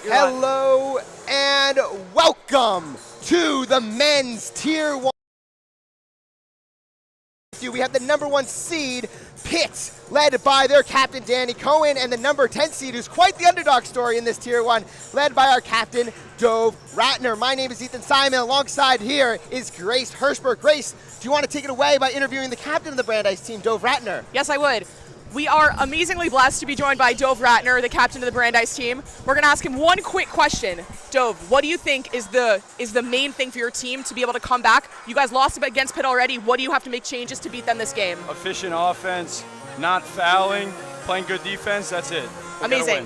Hello and welcome to the men's Tier 1. We have the #1 seed, Pitt, led by their captain, Danny Cohen, and the #10 seed, who's quite the underdog story in this Tier 1, led by our captain, Dove Ratner. My name is Ethan Simon. Alongside here is Grace Hirschberg. Grace, do you want to take it away by interviewing the captain of the Brandeis team, Dove Ratner? Yes, I would. We are amazingly blessed to be joined by Dove Ratner, the captain of the Brandeis team. We're going to ask him one quick question. Dove, what do you think is the main thing for your team to be able to come back? You guys lost against Pitt already. What do you have to make changes to beat them this game? Efficient offense, not fouling, playing good defense, that's it. Amazing.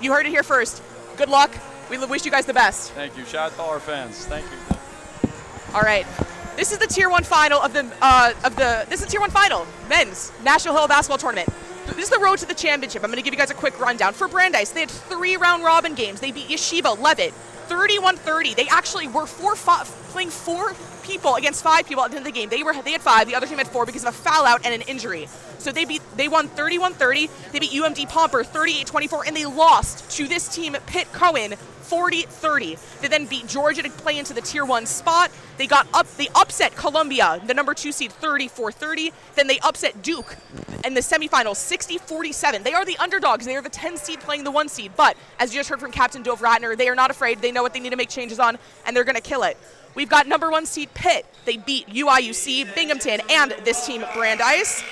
You heard it here first. Good luck. We wish you guys the best. Thank you. Shout out to all our fans. Thank you. All right. This is the Tier 1 final this is the Tier 1 final, men's National Hill Basketball Tournament. This is the road to the championship. I'm going to give you guys a quick rundown. For Brandeis, they had 3 round robin games. They beat Yeshiva, Levitt, 31-30. They actually were playing 4 people against 5 people at the end of the game. They had 5. The other team had 4 because of a foul out and an injury. So they won 31-30. They beat UMD Pomper 38-24, and they lost to this team, Pitt Cohen, 40-30. They then beat Georgia to play into the Tier 1 spot. They upset Columbia, the #2 seed, 34-30. Then they upset Duke in the semifinals, 60-47. They are the underdogs. They are the 10 seed playing the 1 seed. But as you just heard from Captain Dove Ratner, they are not afraid. They know what they need to make changes on, and they're going to kill it. We've got #1 seed Pitt. They beat UIUC, Binghamton, and this team, Brandeis.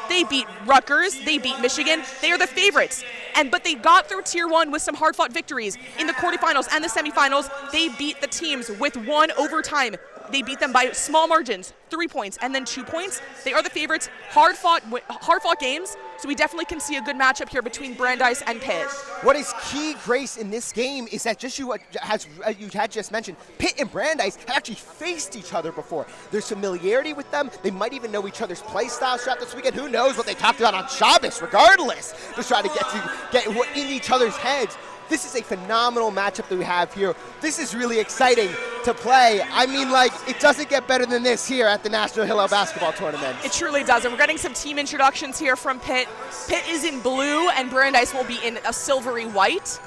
They beat Rutgers, they beat Michigan. They are the favorites. But they got through Tier 1 with some hard-fought victories. In the quarterfinals and the semifinals, they beat the teams with 1 overtime. They beat them by small margins, 3 points and then 2 points. They are the favorites, hard-fought games, so we definitely can see a good matchup here between Brandeis and Pitt. What is key, Grace, in this game is that you had just mentioned, Pitt and Brandeis have actually faced each other before. There's familiarity with them. They might even know each other's play styles throughout this weekend. Who knows what they talked about on Shabbos, regardless, to try to get in each other's heads. This is a phenomenal matchup that we have here. This is really exciting to play. I mean, it doesn't get better than this here at the National Hillel Basketball Tournament. It truly does, and we're getting some team introductions here from Pitt. Pitt is in blue, and Brandeis will be in a silvery white.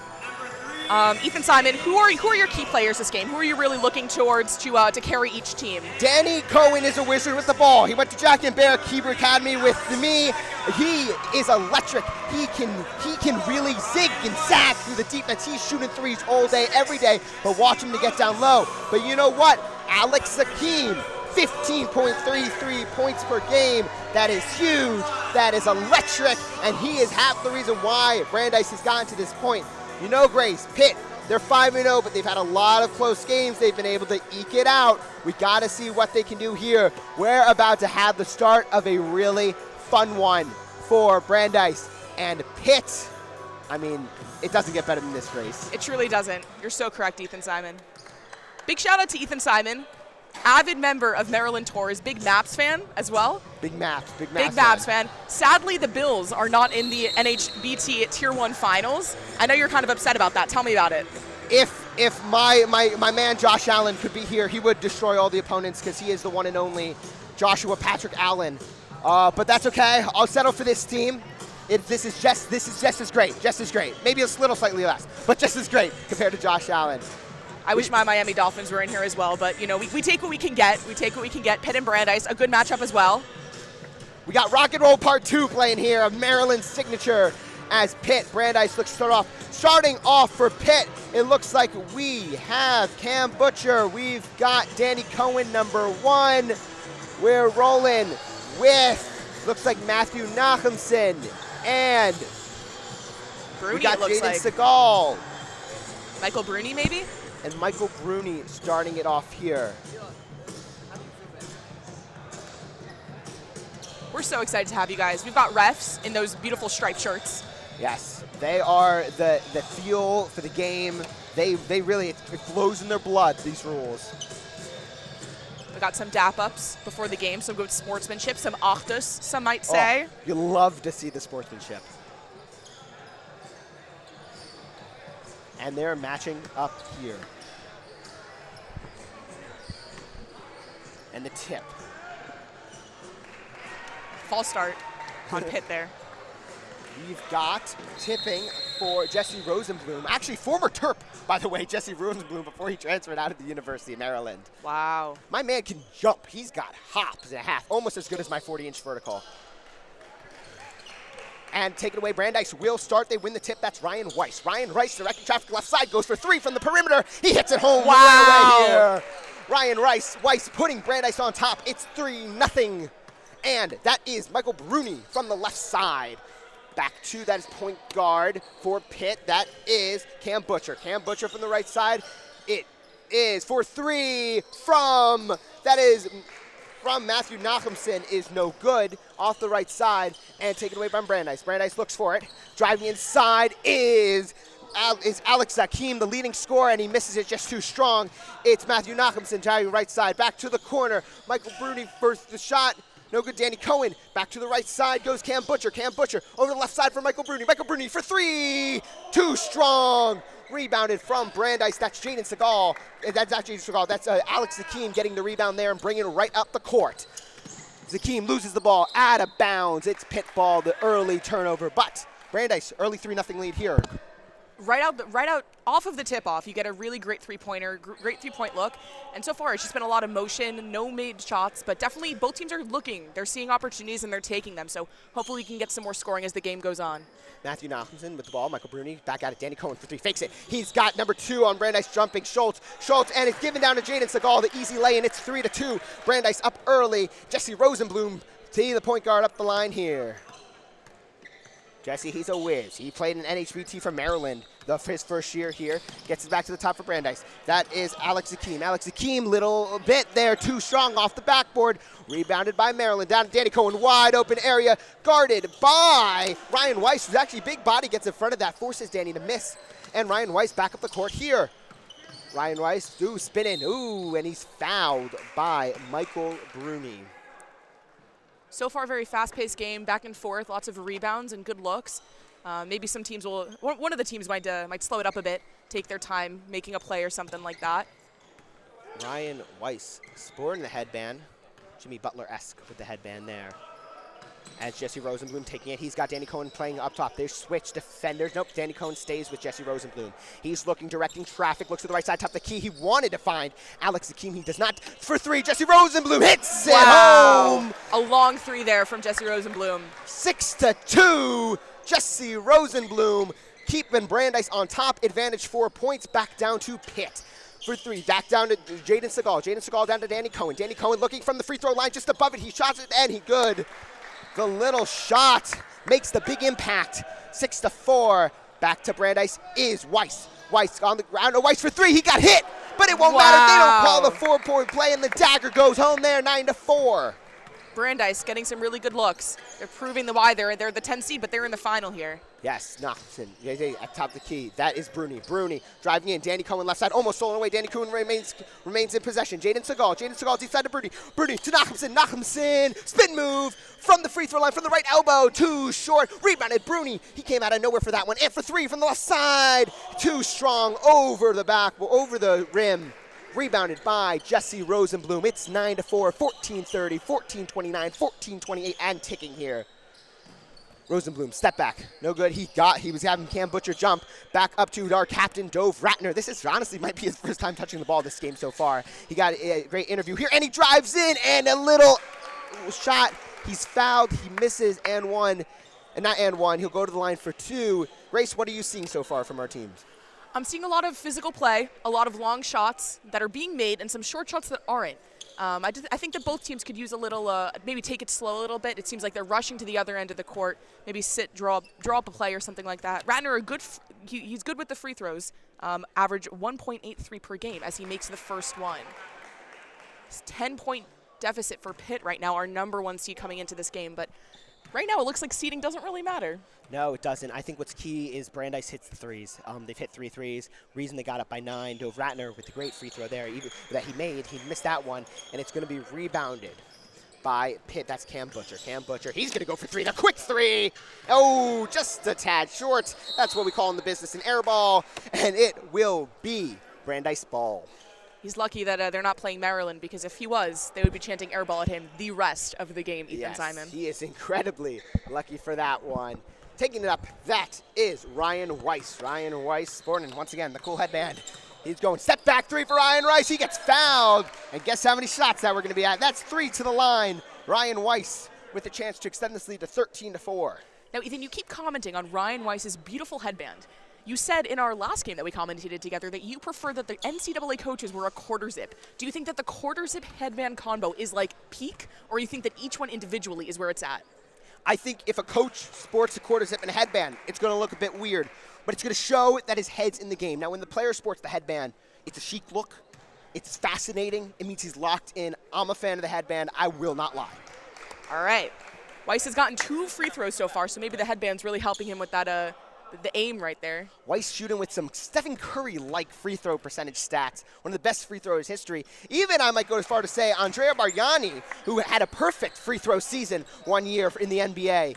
Ethan Simon, who are your key players this game? Who are you really looking towards to carry each team? Danny Cohen is a wizard with the ball. He went to Jack and Bear Hebrew Academy with me. He is electric. He can really zig and zag through the defense. He's shooting threes all day, every day, but watch him to get down low. But you know what? Alex Zakim, 15.33 points per game. That is huge. That is electric, and he is half the reason why Brandeis has gotten to this point. You know, Grace, Pitt, they're 5-0, but they've had a lot of close games. They've been able to eke it out. We got to see what they can do here. We're about to have the start of a really fun one for Brandeis and Pitt. I mean, it doesn't get better than this, Grace. It truly doesn't. You're so correct, Ethan Simon. Big shout out to Ethan Simon, avid member of Maryland Tours, big Maps fan as well. Big Maps fan. Sadly, the Bills are not in the NHBT Tier 1 finals. I know you're kind of upset about that. Tell me about it. If my man Josh Allen could be here, he would destroy all the opponents because he is the one and only Joshua Patrick Allen. But that's okay. I'll settle for this team. This is just as great. Just as great. Maybe a little slightly less, but just as great compared to Josh Allen. I wish my Miami Dolphins were in here as well, but you know, we take what we can get. We take what we can get. Pitt and Brandeis, a good matchup as well. We got Rock and Roll Part 2 playing here of Maryland's signature as Pitt. Brandeis looks starting off for Pitt. It looks like we have Cam Butcher. We've got Danny Cohen, #1. We're rolling with, looks like Matthew Nachemson. And Bruni, we got Jaden Segal. Michael Bruni, maybe? And Michael Bruni starting it off here. We're so excited to have you guys. We've got refs in those beautiful striped shirts. Yes, they are the fuel for the game. They really, it flows in their blood, these rules. We got some dap-ups before the game, some good sportsmanship, some achtus, some might say. Oh, you love to see the sportsmanship. And they're matching up here. And the tip. False start on Pitt there. We've got tipping for Jesse Rosenblum. Actually, former Terp, by the way, Jesse Rosenblum, before he transferred out of the University of Maryland. Wow. My man can jump. He's got hops and a half, almost as good as my 40-inch vertical. And take it away, Brandeis will start. They win the tip. That's Ryan Weiss. Ryan Weiss, directing traffic left side, goes for 3 from the perimeter. He hits it home. Wow. Right away here. Ryan Weiss putting Brandeis on top. It's 3-0. And that is Michael Bruni from the left side. Back to that is point guard for Pitt. That is Cam Butcher. Cam Butcher from the right side. It is for 3 from Matthew Nachemson is no good off the right side and taken away from Brandeis. Brandeis looks for it. Driving inside is Alex Zakim, the leading scorer, and he misses it just too strong. It's Matthew Nachemson driving right side. Back to the corner. Michael Bruni first the shot. No good, Danny Cohen. Back to the right side goes Cam Butcher. Cam Butcher over the left side for Michael Bruni. Michael Bruni for 3. Too strong. Rebounded from Brandeis. That's Jaden Segal. That's not Jaden Segal. That's Alex Zakim getting the rebound there and bringing it right up the court. Zakim loses the ball out of bounds. It's Pitt ball, the early turnover. But Brandeis, early 3-0 lead here. Right out off of the tip-off, you get a really great three-pointer, great three-point look. And so far, it's just been a lot of motion, no made shots, but definitely both teams are looking. They're seeing opportunities and they're taking them. So hopefully we can get some more scoring as the game goes on. Matthew Nachemson with the ball. Michael Bruni back at it. Danny Cohen for 3. Fakes it. He's got number 2 on Brandeis jumping. Schultz, and it's given down to Jaden Segal. The easy lay, and it's 3-2. Brandeis up early. Jesse Rosenblum, the point guard up the line here. Jesse, he's a whiz. He played in NHBT for Maryland his first year here. Gets it back to the top for Brandeis. That is Alex Zakim. Alex Zakim, little bit there, too strong off the backboard. Rebounded by Maryland. Down to Danny Cohen, wide open area. Guarded by Ryan Weiss, who's actually big body, gets in front of that, forces Danny to miss. And Ryan Weiss back up the court here. Ryan Weiss, spinning. And he's fouled by Michael Bruni. So far, very fast-paced game, back and forth, lots of rebounds and good looks. Maybe some teams will, one of the teams might slow it up a bit, take their time making a play or something like that. Ryan Weiss sporting the headband, Jimmy Butler-esque with the headband there. As Jesse Rosenblum taking it, he's got Danny Cohen playing up top. They switch defenders. Nope, Danny Cohen stays with Jesse Rosenblum. He's looking, directing traffic, looks to the right side, top the key. He wanted to find Alex Zakim. He does not. For 3, Jesse Rosenblum hits it home. A long 3 there from Jesse Rosenblum. 6-2, Jesse Rosenblum keeping Brandeis on top. Advantage 4 points, back down to Pitt. For 3, back down to Jaden Segal. Jaden Segal down to Danny Cohen. Danny Cohen looking from the free throw line just above it. He shots it and he good. The little shot makes the big impact. 6-4. Back to Brandeis is Weiss. Weiss on the ground. Weiss for 3. He got hit, but it won't matter. They don't call the 4-point play, and the dagger goes home there, 9-4. Brandeis getting some really good looks. They're proving why they're the 10 seed, but they're in the final here. Yes, Nachemson at top of the key. That is Bruni. Bruni driving in. Danny Cohen left side, almost stolen away. Danny Cohen remains in possession. Jaden Segal deep side to Bruni. Bruni to Nachemson. Nachemson, spin move from the free throw line from the right elbow. Too short. Rebounded Bruni. He came out of nowhere for that one. And for 3 from the left side. Too strong over the rim. Rebounded by Jesse Rosenblum. It's 9-4, 14-30, 14-29, 14-28, and ticking here. Rosenblum, step back, no good. He was having Cam Butcher jump back up to our captain, Dove Ratner. This is honestly might be his first time touching the ball this game so far. He got a great interview here, and he drives in, and a little shot. He's fouled, he misses, and one. He'll go to the line for 2. Grace, what are you seeing so far from our teams? I'm seeing a lot of physical play, a lot of long shots that are being made, and some short shots that aren't. I think that both teams could use a little, maybe take it slow a little bit. It seems like they're rushing to the other end of the court, maybe sit, draw up a play or something like that. Ratner, he's good with the free throws, average 1.83 per game as he makes the first one. It's 10-point deficit for Pitt right now, our number 1 seed coming into this game, but right now it looks like seeding doesn't really matter. No, it doesn't. I think what's key is Brandeis hits the 3s. They've hit 3 threes. Reason they got up by 9. Dove Ratner with the great free throw there that he made. He missed that one, and it's going to be rebounded by Pitt. That's Cam Butcher. Cam Butcher, he's going to go for 3. The quick 3. Oh, just a tad short. That's what we call in the business an air ball, and it will be Brandeis ball. He's lucky that they're not playing Maryland, because if he was, they would be chanting airball at him the rest of the game, Ethan Yes, Simon. he is incredibly lucky for that one. Taking it up, that is Ryan Weiss. Ryan Weiss sporting, once again, the cool headband. He's going step back three for Ryan Weiss. He gets fouled. And guess how many shots that we're going to be at? That's 3 to the line. Ryan Weiss with a chance to extend this lead to 13-4. Now, Ethan, you keep commenting on Ryan Weiss's beautiful headband. You said in our last game that we commentated together that you prefer that the NCAA coaches were a quarter zip. Do you think that the quarter zip headband combo is like peak, or you think that each one individually is where it's at? I think if a coach sports a quarter zip and a headband, it's going to look a bit weird, but it's going to show that his head's in the game. Now, when the player sports the headband, it's a chic look. It's fascinating. It means he's locked in. I'm a fan of the headband. I will not lie. All right. Weiss has gotten 2 free throws so far, so maybe the headband's really helping him with that the aim right there. Weiss shooting with some Stephen Curry-like free throw percentage stats. One of the best free throws in history. Even, I might go as far to say, Andrea Bargnani, who had a perfect free throw season one year in the NBA.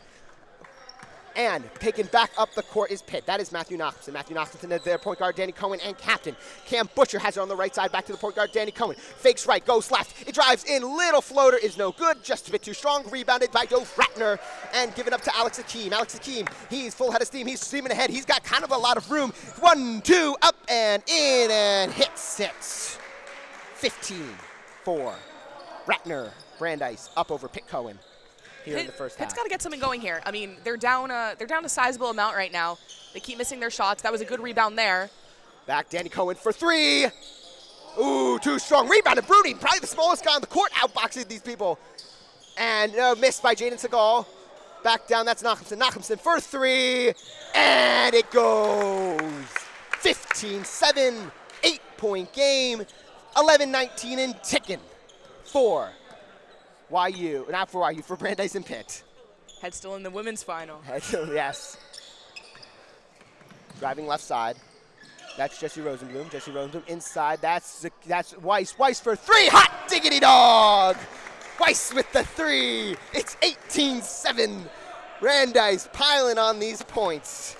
And taking back up the court is Pitt. That is Matthew Nachumsen. Matthew Nachumsen, their point guard, Danny Cohen, and captain. Cam Butcher has it on the right side, back to the point guard, Danny Cohen. Fakes right, goes left. It drives in, little floater is no good, just a bit too strong. Rebounded by Dov Ratner and given up to Alex Hakeem. Alex Hakeem, he's full head of steam. He's steaming ahead. He's got kind of a lot of room. 1, 2, up and in and hits it. 15-4. Ratner, Brandeis up over Pitt Cohen. In the first Pitt's half. got to get something going here. I mean, they're down a sizable amount right now. They keep missing their shots. That was a good rebound there. Back, Danny Cohen for 3. Ooh, too strong. Rebounded, Bruni, probably the smallest guy on the court, outboxing these people. And missed by Jaden Segal. Back down, that's Nachumsen. Nachumsen for 3. And it goes. 15-7, 8-point game. 11-19 and ticking. 4. YU, not for YU, for Brandeis and Pitt. Head still in the women's final. Yes. Driving left side. That's Jesse Rosenblum. Jesse Rosenblum inside. That's Weiss. Weiss for 3. Hot diggity dog. Weiss with the 3. It's 18-7. Brandeis piling on these points.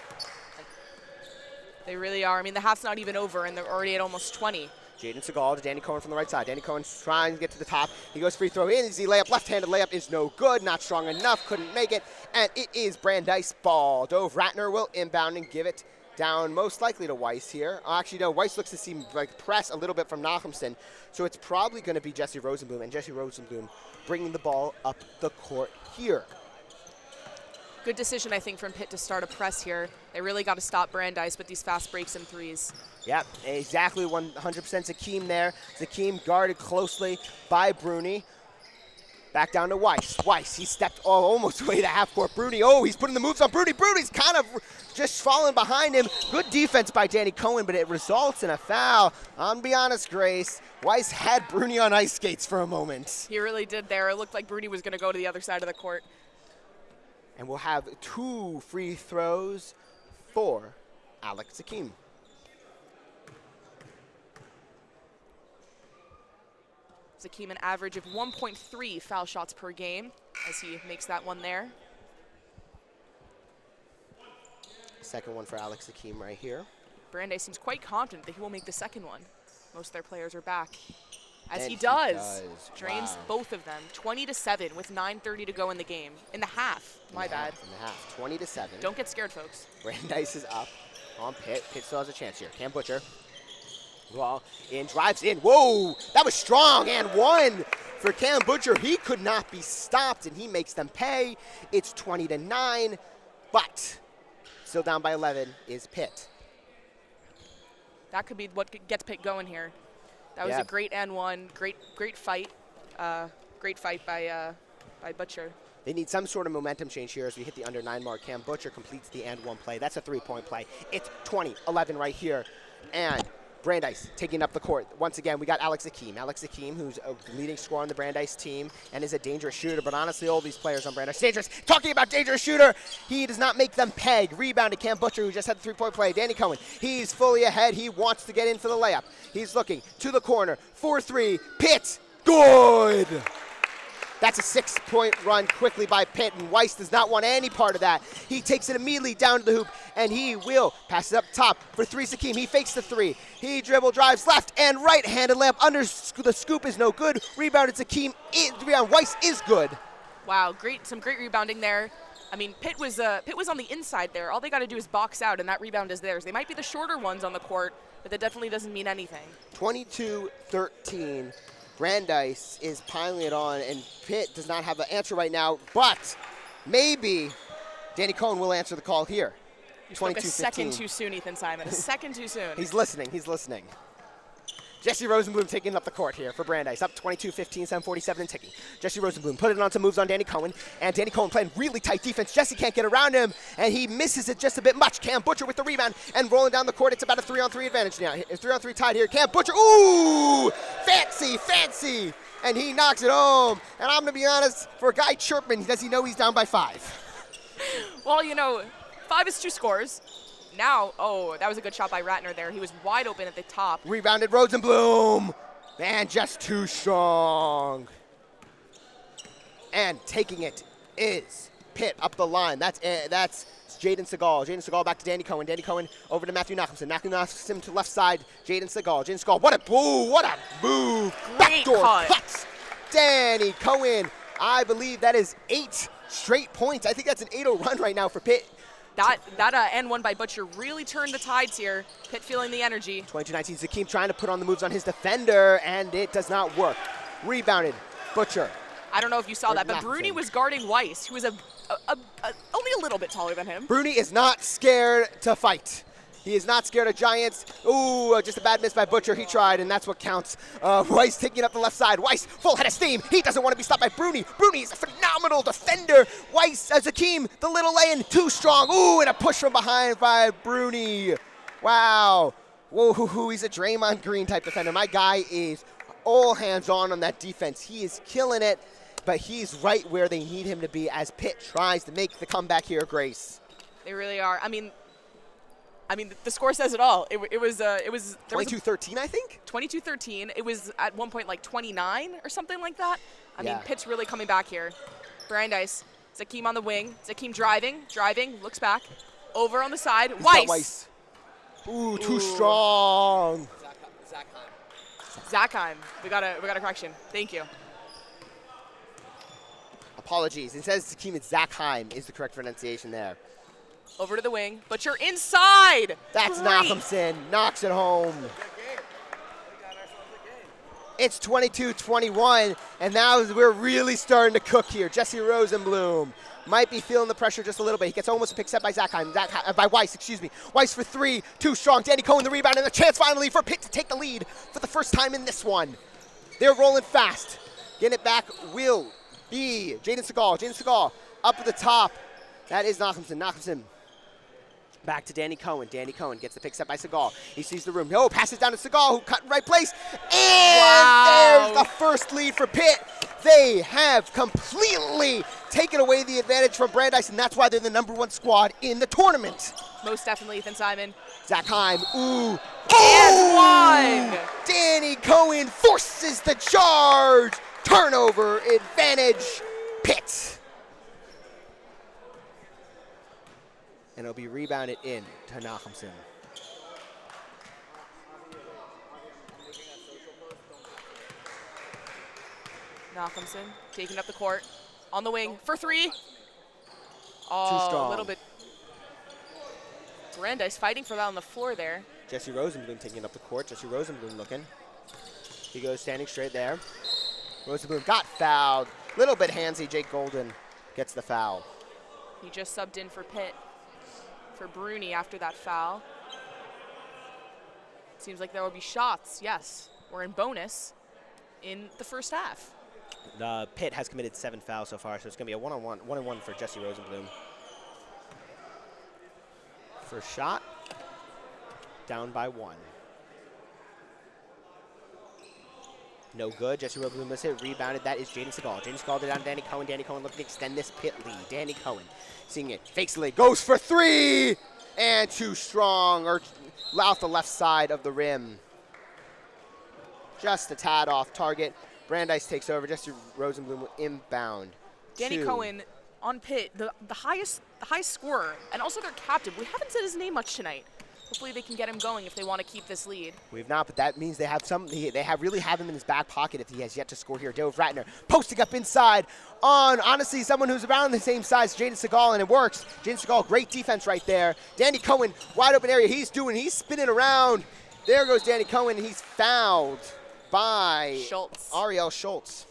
They really are. I mean, the half's not even over, and they're already at almost 20. Jaden Segal to Danny Cohen from the right side. Danny Cohen trying to get to the top. He goes free throw in. Easy layup. Left-handed layup is no good. Not strong enough. Couldn't make it. And it is Brandeis ball. Dov Ratner will inbound and give it down most likely to Weiss here. Actually, no. Weiss looks to seem like press a little bit from Nachumsen. So it's probably going to be Jesse Rosenblum. And Jesse Rosenblum bringing the ball up the court here. Good decision, I think, from Pitt to start a press here. They really got to stop Brandeis with these fast breaks and threes. Yep, exactly 100% Zakeem there. Zakeem guarded closely by Bruni. Back down to Weiss. Weiss, he stepped almost away to half court. Bruni, he's putting the moves on Bruni. Bruni's kind of just falling behind him. Good defense by Danny Cohen, but it results in a foul. I'm be honest, Grace. Weiss had Bruni on ice skates for a moment. He really did there. It looked like Bruni was going to go to the other side of the court. And we'll have 2 free throws for Alex Zakeem. Zakeem an average of 1.3 foul shots per game as he makes that one there. Second one for Alex Zakeem right here. Brandeis seems quite confident that he will make the second one. Most of their players are back. As And he does. Wow. Drains both of them. 20-7 with 9:30 to go in the game. In the half. My bad. In the half, 20-7. Don't get scared, folks. Brandeis is up on Pitt. Pitt still has a chance here. Cam Butcher. Ball in, drives in. Whoa, that was strong. And 1 for Cam Butcher. He could not be stopped, and he makes them pay. It's 20-9, but still down by 11 is Pitt. That could be what gets Pitt going here. That was a great N1. Great fight. Great fight by Butcher. They need some sort of momentum change here as we hit the under 9 mark. Cam Butcher completes the and 1 play. That's a 3-point play. It's 20-11 right here. And Brandeis taking up the court. Once again, we got Alex Hakeem. Alex Hakeem, who's a leading scorer on the Brandeis team and is a dangerous shooter, but honestly, all these players on Brandeis, dangerous. Talking about dangerous shooter, he does not make them peg. Rebound to Cam Butcher, who just had the 3-point play. Danny Cohen, he's fully ahead. He wants to get in for the layup. He's looking to the corner. 4-3, Pitt, good! That's a 6-point run quickly by Pitt, and Weiss does not want any part of that. He takes it immediately down to the hoop, and he will pass it up top for 3, Zakeem. He fakes the 3. He dribble drives left and right. Handed layup under the scoop is no good. Rebounded Zakeem. Rebound Weiss is good. Wow, some great rebounding there. I mean, Pitt was on the inside there. All they got to do is box out, and that rebound is theirs. They might be the shorter ones on the court, but that definitely doesn't mean anything. 22-13. Brandeis is piling it on, and Pitt does not have an answer right now, but maybe Danny Cohen will answer the call here. You spoke a second too soon, Ethan Simon. A second too soon. He's listening. He's listening. Jesse Rosenblum taking up the court here for Brandeis. Up 22-15, 7:47 and ticking. Jesse Rosenblum putting on some moves on Danny Cohen, and Danny Cohen playing really tight defense. Jesse can't get around him, and he misses it just a bit much. Cam Butcher with the rebound and rolling down the court. It's about a 3-on-3 advantage now. It's 3-on-3 tied here. Cam Butcher, ooh, fancy, and he knocks it home. And I'm gonna be honest, for a guy chirping, does he know he's down by 5? Well, you know, 5 is 2 scores. Now, oh, that was a good shot by Ratner there. He was wide open at the top. Rebounded Rosenblum. Man, just too strong. And taking it is Pitt up the line. That's Jaden Segal. Jaden Segal back to Danny Cohen. Danny Cohen over to Matthew Nachumson. Matthew Nachumson to left side. Jaden Segal. Jaden Segal. What a move. Great Backdoor cut. cuts. Danny Cohen. I believe that is 8 straight points. I think that's an 8-0 run right now for Pitt. That N1 by Butcher really turned the tides here. Pitt feeling the energy. 22-19, Zakeem trying to put on the moves on his defender, and it does not work. Rebounded, Butcher. I don't know if you saw that, but Nachumson. Bruni was guarding Weiss, who was only a little bit taller than him. Bruni is not scared to fight. He is not scared of giants. Ooh, just a bad miss by Butcher. He tried, and that's what counts. Weiss taking up the left side. Weiss, full head of steam. He doesn't want to be stopped by Bruni. Bruni is a phenomenal defender. Weiss, Zakeem, the little lay-in, too strong. Ooh, and a push from behind by Bruni. Wow. Whoa, he's a Draymond Green type defender. My guy is all hands on that defense. He is killing it, but he's right where they need him to be as Pitt tries to make the comeback here, Grace. They really are. I mean, the score says it all. It was 22-13, I think? 22-13. It was at one point like 29 or something like that. I mean, Yeah. Pitt's really coming back here. Brandeis, Zakeem on the wing. Zakeem driving, looks back. Over on the side, He's got Weiss. Ooh, too strong. Zackheim. We got a correction. Thank you. Apologies. It says Zakeem, it's Zackheim is the correct pronunciation there. Over to the wing, but you're inside. That's Great. Nachumson, knocks it home. It's 22-21, and now we're really starting to cook here. Jesse Rosenblum might be feeling the pressure just a little bit. He gets almost picked up by by Weiss, excuse me. Weiss for 3, too strong. Danny Cohen the rebound, and a chance finally for Pitt to take the lead for the first time in this one. They're rolling fast. Getting it back will be Jaden Segal. Jaden Segal up at the top. That is Nachumson. Nachumson back to Danny Cohen. Danny Cohen gets the pick set by Segal. He sees the room. Oh, passes down to Segal, who cut in right place. And Wow. there's the first lead for Pitt. They have completely taken away the advantage from Brandeis, and that's why they're the #1 squad in the tournament. Most definitely, Ethan Simon. Zackheim, ooh. And one. Danny Cohen forces the charge. Turnover advantage, Pitt. And it'll be rebounded in to Nachumson. Nachumson taking up the court. On the wing for 3. Too A strong. little bit. Brandeis fighting for that on the floor there. Jesse Rosenblum taking up the court. Jesse Rosenblum looking. He goes standing straight there. Rosenblum got fouled. Little bit handsy. Jake Golden gets the foul. He just subbed in for Pitt. For Bruni after that foul. Seems like there will be shots. Yes, we're in bonus in the first half. Pitt has committed 7 fouls so far, so it's going to be a 1-on-1 for Jesse Rosenblum. First shot, down by 1. No good. Jesse Rosenblum missed it. Rebounded. That is Jaden Segal. Jaden Segal down to Danny Cohen. Danny Cohen looking to extend this Pitt lead. Danny Cohen seeing it. Fakes the lead. Goes for 3. And too strong. Or off the left side of the rim. Just a tad off target. Brandeis takes over. Jesse Rosenblum will inbound. Danny to- Cohen on Pitt, the highest scorer, and also their captain. We haven't said his name much tonight. Hopefully they can get him going if they want to keep this lead. We've not, but that means they have really have him in his back pocket if he has yet to score here. Dove Ratner posting up inside on, honestly, someone who's around the same size, Jaden Segal, and it works. Jaden Segal, great defense right there. Danny Cohen, wide open area. He's spinning around. There goes Danny Cohen. He's fouled by Schultz. Ariel Schultz.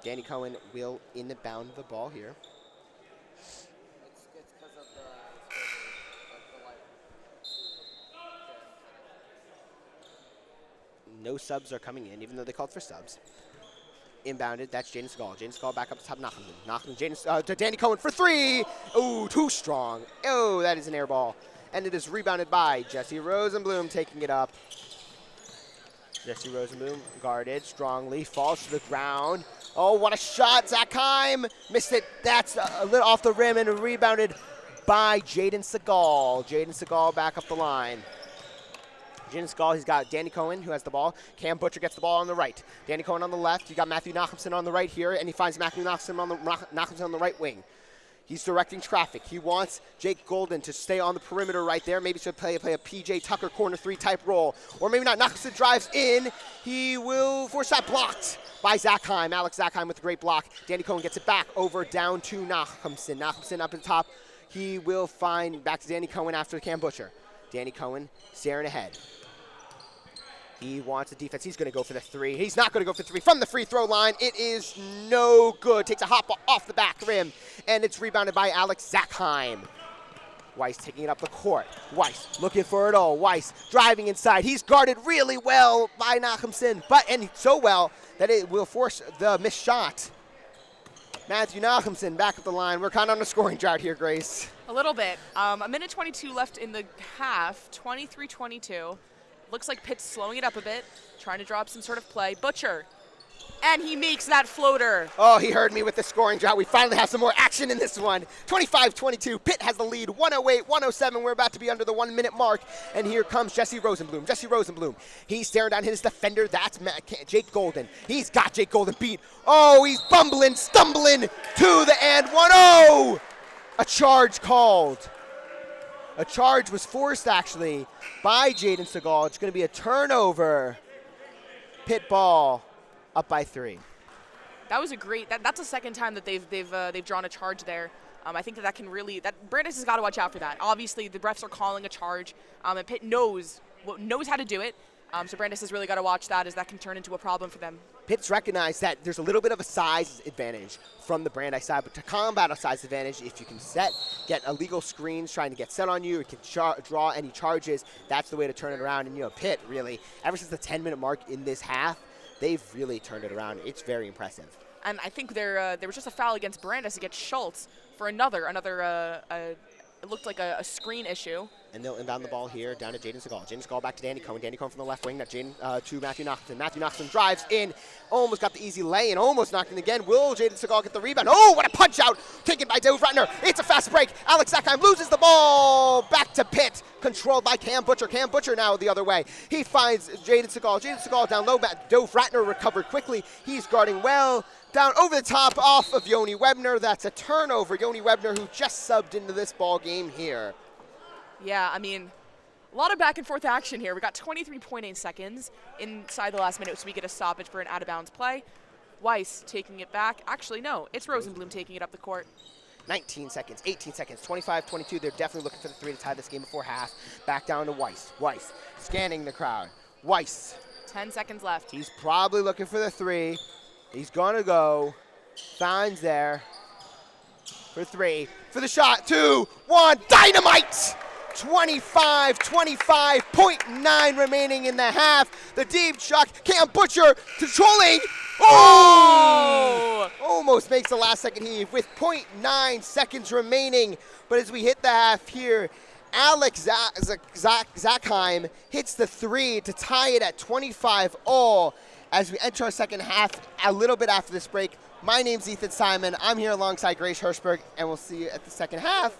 Danny Cohen will inbound the ball here. No subs are coming in, even though they called for subs. Inbounded, that's Jaden Segal. Jaden Segal back up to top, Nachman. To Danny Cohen for three. Ooh, too strong. Oh, that is an air ball. And it is rebounded by Jesse Rosenblum, taking it up. Jesse Rosenblum guarded strongly, falls to the ground. Oh, what a shot, Zach Heim. Missed it, that's a little off the rim and rebounded by Jaden Segal. Jaden Segal back up the line. Jaden Segal, he's got Danny Cohen, who has the ball. Cam Butcher gets the ball on the right. Danny Cohen on the left. You got Matthew Nachumsen on the right here, and he finds Matthew Nachumsen on the right wing. He's directing traffic. He wants Jake Golden to stay on the perimeter right there. Maybe should play a PJ Tucker corner three type role. Or maybe not. Nachumsen drives in. He will force that blocked by Zach Heim. Alex Zach Heim with a great block. Danny Cohen gets it back over down to Nachumsen. Nachumsen up in the top. He will find back to Danny Cohen after Cam Butcher. Danny Cohen staring ahead. He wants the defense. He's going to go for the three. He's not going to go for the three from the free throw line. It is no good. Takes a hop off the back rim, and it's rebounded by Alex Zachheim. Weiss taking it up the court. Weiss looking for it all. Weiss driving inside. He's guarded really well by Nachumsen, and so well that it will force the missed shot. Matthew Nachumsen back at the line. We're kind of on a scoring drought here, Grace. A little bit. A minute 22 left in the half, 23-22. Looks like Pitt's slowing it up a bit, trying to draw up some sort of play. Butcher, and he makes that floater. Oh, he heard me with the scoring drought. We finally have some more action in this one. 25-22, Pitt has the lead, 108-107. We're about to be under the 1 minute mark, and here comes Jesse Rosenblum. Jesse Rosenblum, he's staring down his defender. That's Jake Golden. He's got Jake Golden beat. Oh, he's stumbling to the and 1-0. A charge called. A charge was forced, actually, by Jaden Segal. It's going to be a turnover. Pitt ball up by 3. That was a great. That's the second time that they've drawn a charge there. I think that can really. Brandeis has got to watch out for that. Obviously, the refs are calling a charge, and Pitt knows how to do it. So Brandeis has really got to watch that, as that can turn into a problem for them. Pitt's recognized that there's a little bit of a size advantage from the Brandeis side, but to combat a size advantage, if you can get illegal screens trying to get set on you, you can draw any charges, that's the way to turn it around. And, Pitt, really, ever since the 10-minute mark in this half, they've really turned it around. It's very impressive. And I think there was just a foul against Brandeis against Schultz for another it looked like a screen issue. And they'll inbound the ball here down to Jaden Segal. Jaden Segal back to Danny Cohen. Danny Cohen from the left wing. To Matthew Nachumsen. Matthew Nachumsen drives in. Almost got the easy lay and almost knocked in again. Will Jaden Segal get the rebound? Oh, what a punch out. Taken by Dove Ratner. It's a fast break. Alex Zachheim loses the ball. Back to Pitt. Controlled by Cam Butcher. Cam Butcher now the other way. He finds Jaden Segal. Jaden Segal down low. Dove Ratner recovered quickly. He's guarding well. Down over the top off of Yoni Webner. That's a turnover. Yoni Webner, who just subbed into this ball game here. Yeah, I mean, a lot of back and forth action here. We got 23.8 seconds inside the last minute, so we get a stoppage for an out-of-bounds play. Weiss taking it back. Actually, no, it's Rosenblum taking it up the court. 19 seconds, 18 seconds, 25-22. They're definitely looking for the three to tie this game before half. Back down to Weiss. Weiss scanning the crowd. Weiss. 10 seconds left. He's probably looking for the three. He's going to go. Finds there for three. For the shot. 2, 1. Dynamite! 25-25.9 remaining in the half. The deep shot. Cam Butcher controlling. Oh! Almost makes the last second heave with 0.9 seconds remaining. But as we hit the half here, Alex Zachheim hits the three to tie it at 25-all. As we enter our second half, a little bit after this break. My name's Ethan Simon. I'm here alongside Grace Hirschberg, and we'll see you at the second half.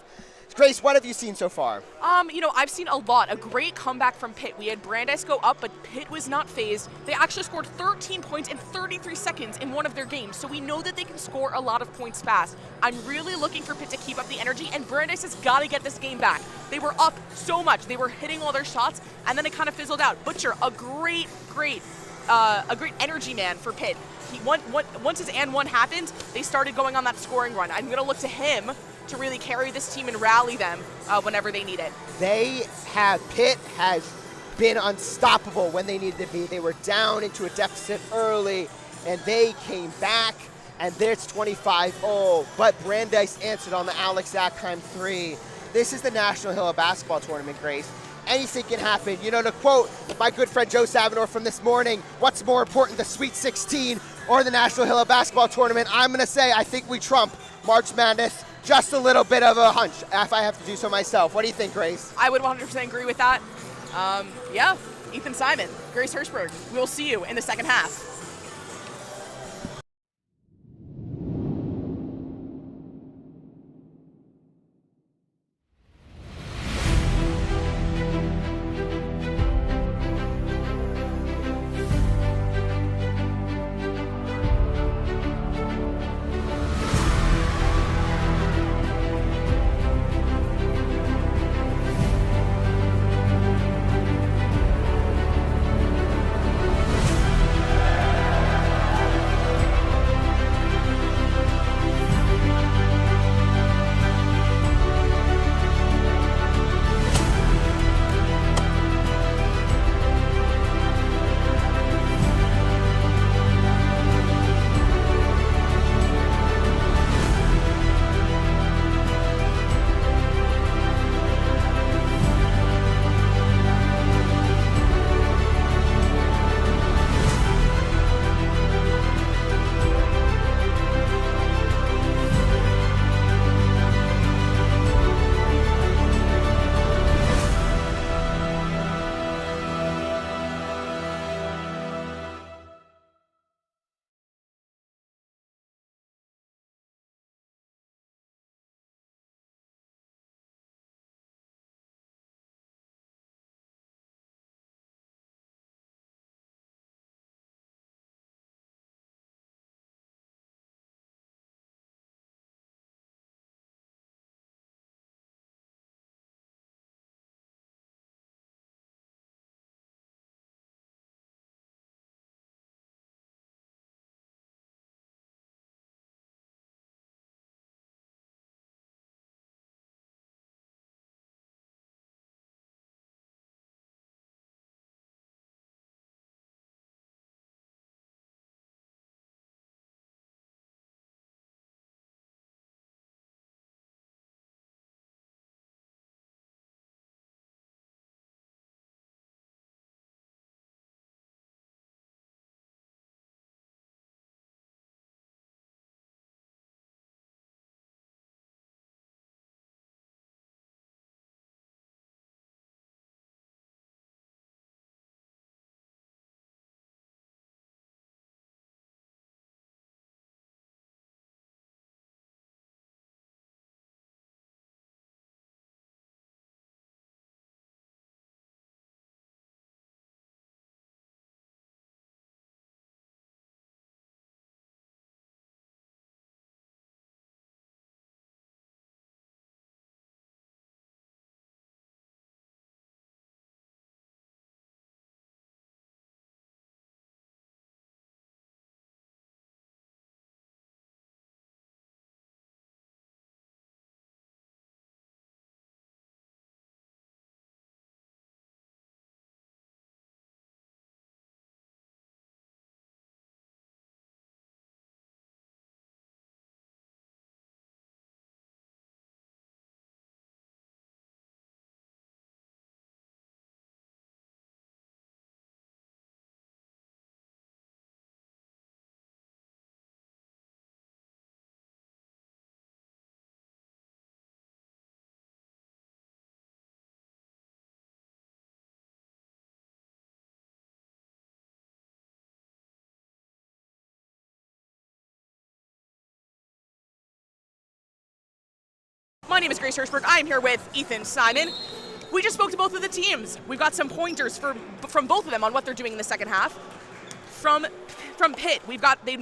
Grace, what have you seen so far? I've seen a lot. A great comeback from Pitt. We had Brandeis go up, but Pitt was not phased. They actually scored 13 points in 33 seconds in one of their games, so we know that they can score a lot of points fast. I'm really looking for Pitt to keep up the energy, and Brandeis has got to get this game back. They were up so much. They were hitting all their shots, and then it kind of fizzled out. Butcher, a great energy man for Pitt. Once his and one happened, they started going on that scoring run. I'm going to look to him to really carry this team and rally them whenever they need it. Pitt has been unstoppable when they needed to be. They were down into a deficit early, and they came back, and there's 25-0, but Brandeis answered on the Alex Zackheim 3. This is the National Hilla Basketball Tournament, Grace. Anything can happen. To quote my good friend Joe Savinor from this morning, what's more important, the Sweet 16 or the National Hilla Basketball Tournament? I'm going to say I think we trump March Madness. Just a little bit of a hunch, if I have to do so myself. What do you think, Grace? I would 100% agree with that. Yeah, Ethan Simon, Grace Hirschberg, we'll see you in the second half. My name is Grace Hirschberg. I'm here with Ethan Simon. We just spoke to both of the teams. We've got some pointers from both of them on what they're doing in the second half. From Pitt, we've got they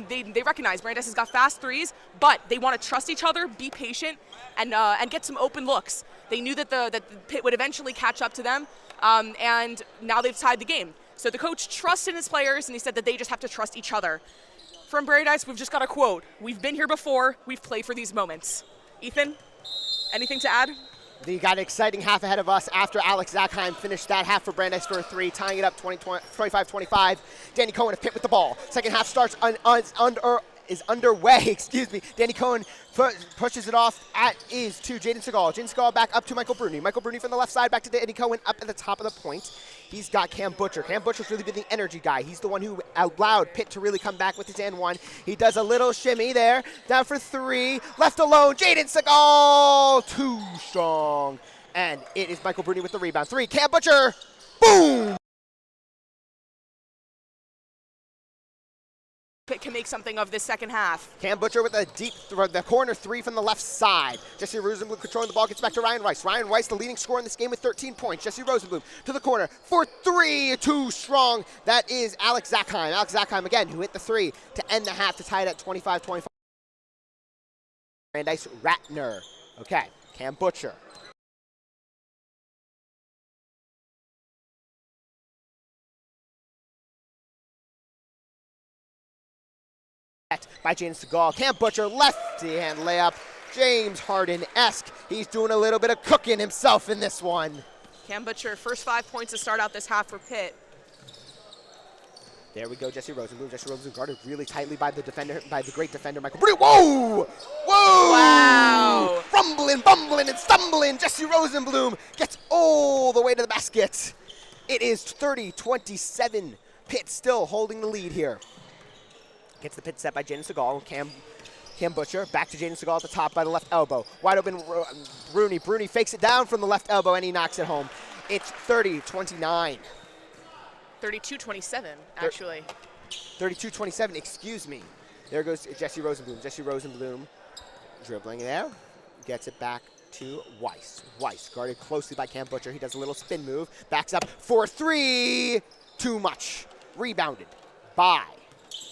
recognize Brandeis has got fast threes, but they want to trust each other, be patient, and get some open looks. They knew that the Pitt would eventually catch up to them, and now they've tied the game. So the coach trusts in his players, and he said that they just have to trust each other. From Brandeis, we've just got a quote. We've been here before. We've played for these moments. Ethan, anything to add? They got an exciting half ahead of us after Alex Zackheim finished that half for Brandeis for a three, tying it up 25-25. Danny Cohen of Pitt with the ball. Second half starts is underway, excuse me. Danny Cohen pushes it off to Jaden Segal. Jaden Segal back up to Michael Bruni. Michael Bruni from the left side back to Danny Cohen up at the top of the point. He's got Cam Butcher. Cam Butcher's really been the energy guy. He's the one who allowed Pitt to really come back with his and one. He does a little shimmy there. Down for three. Left alone. Jaden Segal. Too strong. And it is Michael Bruni with the rebound. Three. Cam Butcher. Boom. Pitt can make something of this second half. Cam Butcher with a deep, the corner three from the left side. Jesse Rosenblum controlling the ball, gets back to Ryan Weiss. Ryan Weiss, the leading scorer in this game with 13 points. Jesse Rosenblum to the corner for three, too strong. That is Alex Zackheim. Alex Zackheim again, who hit the three to end the half to tie it at 25-25. Brandeis Ratner. Okay, Cam Butcher. By James Segal. Cam Butcher, lefty hand layup. James Harden-esque. He's doing a little bit of cooking himself in this one. Cam Butcher, first 5 points to start out this half for Pitt. There we go, Jesse Rosenblum. Jesse Rosenblum guarded really tightly by the defender, by the great defender, Michael Bruni. Whoa! Whoa! Wow! Rumbling, bumbling, and stumbling. Jesse Rosenblum gets all the way to the basket. It is 30-27. Pitt still holding the lead here. Gets the Pitt set by Jaden Segal. Cam Butcher back to Jaden Segal at the top by the left elbow. Wide open Bruni. Bruni fakes it down from the left elbow and he knocks it home. It's 30-29. 32-27, actually. 32-27, excuse me. There goes Jesse Rosenblum. Jesse Rosenblum dribbling there. Gets it back to Weiss. Weiss guarded closely by Cam Butcher. He does a little spin move. Backs up for three. Too much. Rebounded by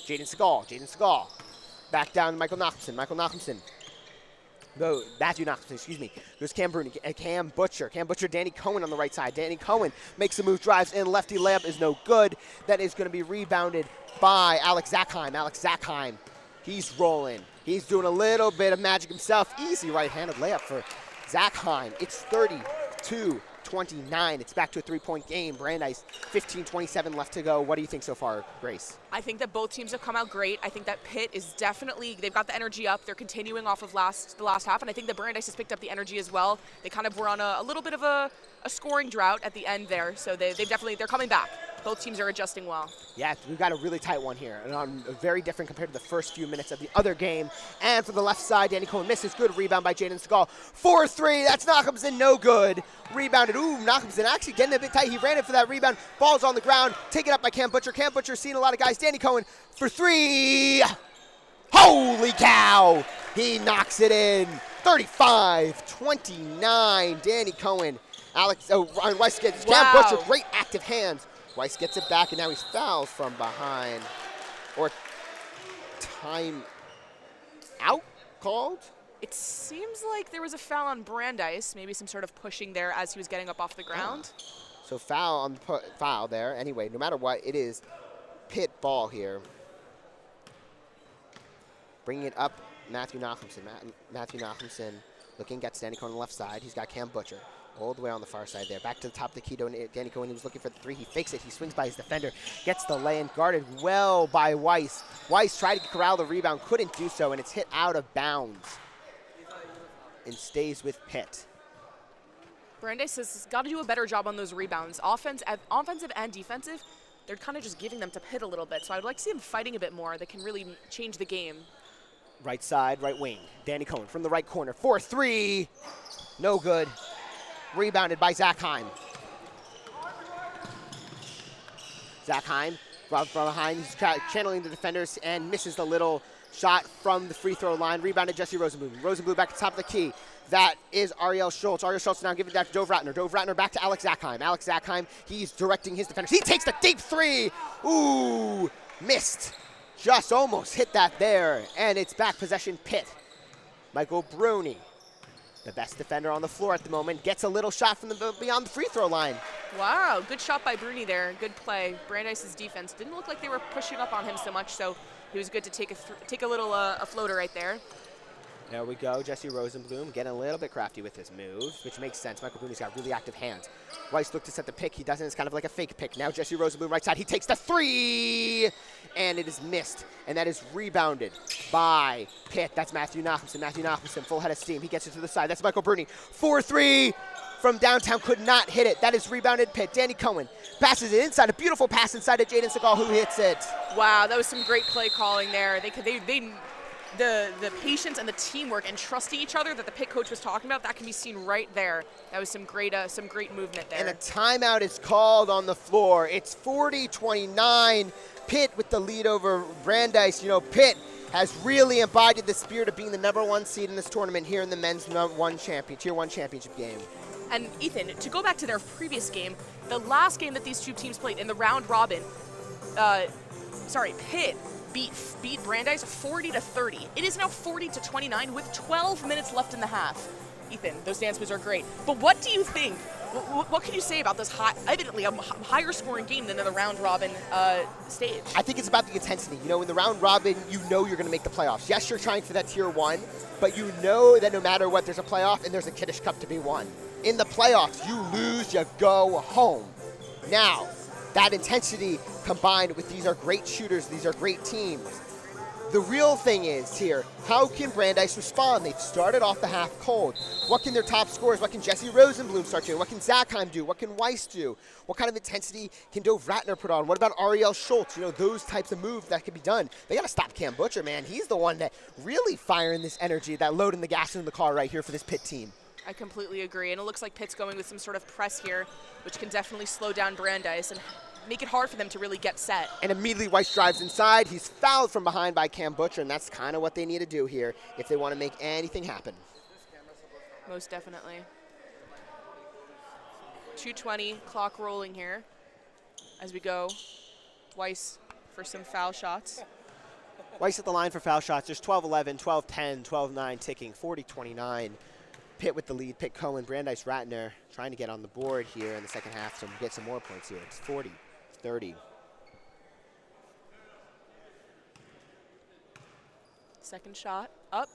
Jaden Segal. Jaden Segal. Back down to Michael Nachumsen. Michael Nachumsen. No, Matthew Nachumsen, excuse me. There's Cam Bruni, Cam Butcher. Cam Butcher, Danny Cohen on the right side. Danny Cohen makes a move, drives in. Lefty layup is no good. That is going to be rebounded by Alex Zackheim. Alex Zackheim, he's rolling. He's doing a little bit of magic himself. Easy right-handed layup for Zackheim. It's 32-29. It's back to a three-point game. Brandeis, 15-27 left to go. What do you think so far, Grace? I think that both teams have come out great. I think that Pitt is definitely, they've got the energy up. They're continuing off of the last half, and I think that Brandeis has picked up the energy as well. They kind of were on a little bit of a scoring drought at the end there, so they're coming back. Both teams are adjusting well. Yeah, we've got a really tight one here, and very different compared to the first few minutes of the other game. And from the left side, Danny Cohen misses. Good rebound by Jaden Segal. 4-3, that's Nachumsen, no good. Rebounded, ooh, Nachumsen actually getting a bit tight. He ran it for that rebound. Ball's on the ground, taken up by Cam Butcher. Cam Butcher seeing a lot of guys. Danny Cohen for three. Holy cow, he knocks it in. 35-29, Danny Cohen. Ryan Weiss gets Cam Butcher, great active hands. Weiss gets it back, and now he's fouled from behind. Or time out called? It seems like there was a foul on Brandeis, maybe some sort of pushing there as he was getting up off the ground. So foul there. Anyway, no matter what, it is Pitt ball here. Bringing it up, Matthew Nachumsen. Matthew Nachumsen looking, gets Danny Cohen on the left side. He's got Cam Butcher all the way on the far side there. Back to the top of the key. Danny Cohen, he was looking for the three. He fakes it. He swings by his defender. Gets the lay-in, guarded well by Weiss. Weiss tried to corral the rebound, couldn't do so, and it's hit out of bounds and stays with Pitt. Brandeis has got to do a better job on those rebounds. Offensive and defensive, they're kind of just giving them to Pitt a little bit. So I'd like to see them fighting a bit more. They can really change the game. Right side, right wing. Danny Cohen from the right corner. 4-3. No good. Rebounded by Zackheim. Zackheim From behind, he's channeling the defenders and misses the little shot from the free throw line. Rebounded Jesse Rosenblum. Rosenblum back to the top of the key. That is Ariel Schultz. Ariel Schultz now giving that to Dove Ratner. Dove Ratner back to Alex Zackheim. Alex Zackheim, he's directing his defenders. He takes the deep three. Ooh, missed. Just almost hit that there. And it's back possession Pitt. Michael Bruni, the best defender on the floor at the moment, gets a little shot from beyond the free throw line. Wow, good shot by Bruni there. Good play. Brandeis' defense didn't look like they were pushing up on him so much, so he was good to take a little a floater right there. There we go. Jesse Rosenblum getting a little bit crafty with his moves, which makes sense. Michael Bruni's got really active hands. Weiss looked to set the pick. He doesn't. It's kind of like a fake pick. Now Jesse Rosenblum right side. He takes the three, and it is missed. And that is rebounded by Pitt. That's Matthew Nachumsen. Matthew Nachumsen, full head of steam. He gets it to the side. That's Michael Bruni. 4-3 from downtown. Could not hit it. That is rebounded Pitt. Danny Cohen passes it inside. A beautiful pass inside to Jaden Segal, who hits it. Wow, that was some great play calling there. The patience and the teamwork and trusting each other that the Pitt coach was talking about, that can be seen right there. That was some great movement there. And a timeout is called on the floor. It's 40-29. Pitt with the lead over Brandeis. You know, Pitt has really embodied the spirit of being the #1 seed in this tournament here in the men's Tier 1 championship game. And Ethan, to go back to their previous game, the last game that these two teams played in the round robin, Pitt beat Brandeis 40-30. It is now 40-29 with 12 minutes left in the half. Ethan, those dance moves are great. But what do you think? What can you say about this evidently a higher scoring game than in the round robin stage? I think it's about the intensity. You know, in the round robin, you know you're going to make the playoffs. Yes, you're trying for that Tier 1, but you know that no matter what, there's a playoff and there's a Kiddish Cup to be won. In the playoffs, you lose, you go home. Now, that intensity combined with these are great shooters, these are great teams. The real thing is here, how can Brandeis respond? They've started off the half cold. What can their top scorers, what can Jesse Rosenblum start doing? What can Zackheim do? What can Weiss do? What kind of intensity can Dove Ratner put on? What about Ariel Schultz? You know, those types of moves that can be done. They got to stop Cam Butcher, man. He's the one that really firing this energy, that loading the gas in the car right here for this Pitt team. I completely agree, and it looks like Pitt's going with some sort of press here, which can definitely slow down Brandeis and make it hard for them to really get set. And immediately Weiss drives inside. He's fouled from behind by Cam Butcher, and that's kind of what they need to do here if they want to make anything happen. Most definitely. 2:20, clock rolling here as we go. Weiss for some foul shots. Weiss at the line for foul shots. There's 12-11, 12-10, 12-9 ticking, 40-29. Pitt with the lead. Pitt Cohen, Brandeis Ratner trying to get on the board here in the second half to get some more points here. It's 40-30. Second shot up,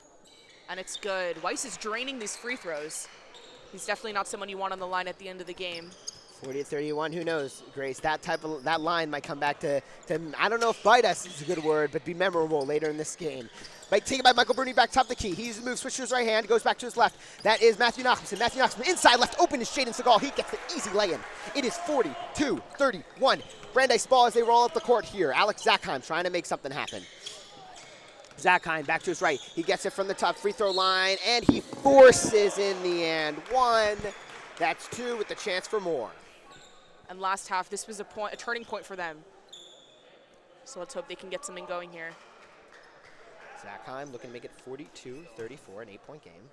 and it's good. Weiss is draining these free throws. He's definitely not someone you want on the line at the end of the game. 40-31, who knows, Grace? That line might come back to I don't know if bite us is a good word, but be memorable later in this game. Taken by Michael Bruni back top of the key. He's moved, switch to his right hand, goes back to his left. That is Matthew Nachumsen. Matthew Nachumsen inside left, open is Jaden Segal. He gets the easy lay-in. It is 42-31. Brandeis ball as they roll up the court here. Alex Zackheim trying to make something happen. Zackheim back to his right. He gets it from the top free throw line, and he forces in the end. One. That's two with the chance for more. And last half, this was a turning point for them. So let's hope they can get something going here. Zackheim looking to make it 42-34, an 8-point game,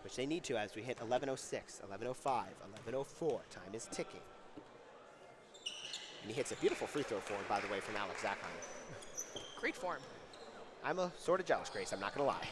which they need to as we hit 11:06, 11:05, 11:04. Time is ticking. And he hits a beautiful free throw forward, by the way, from Alex Zackheim. Great form. I'm sort of jealous, Grace. I'm not going to lie.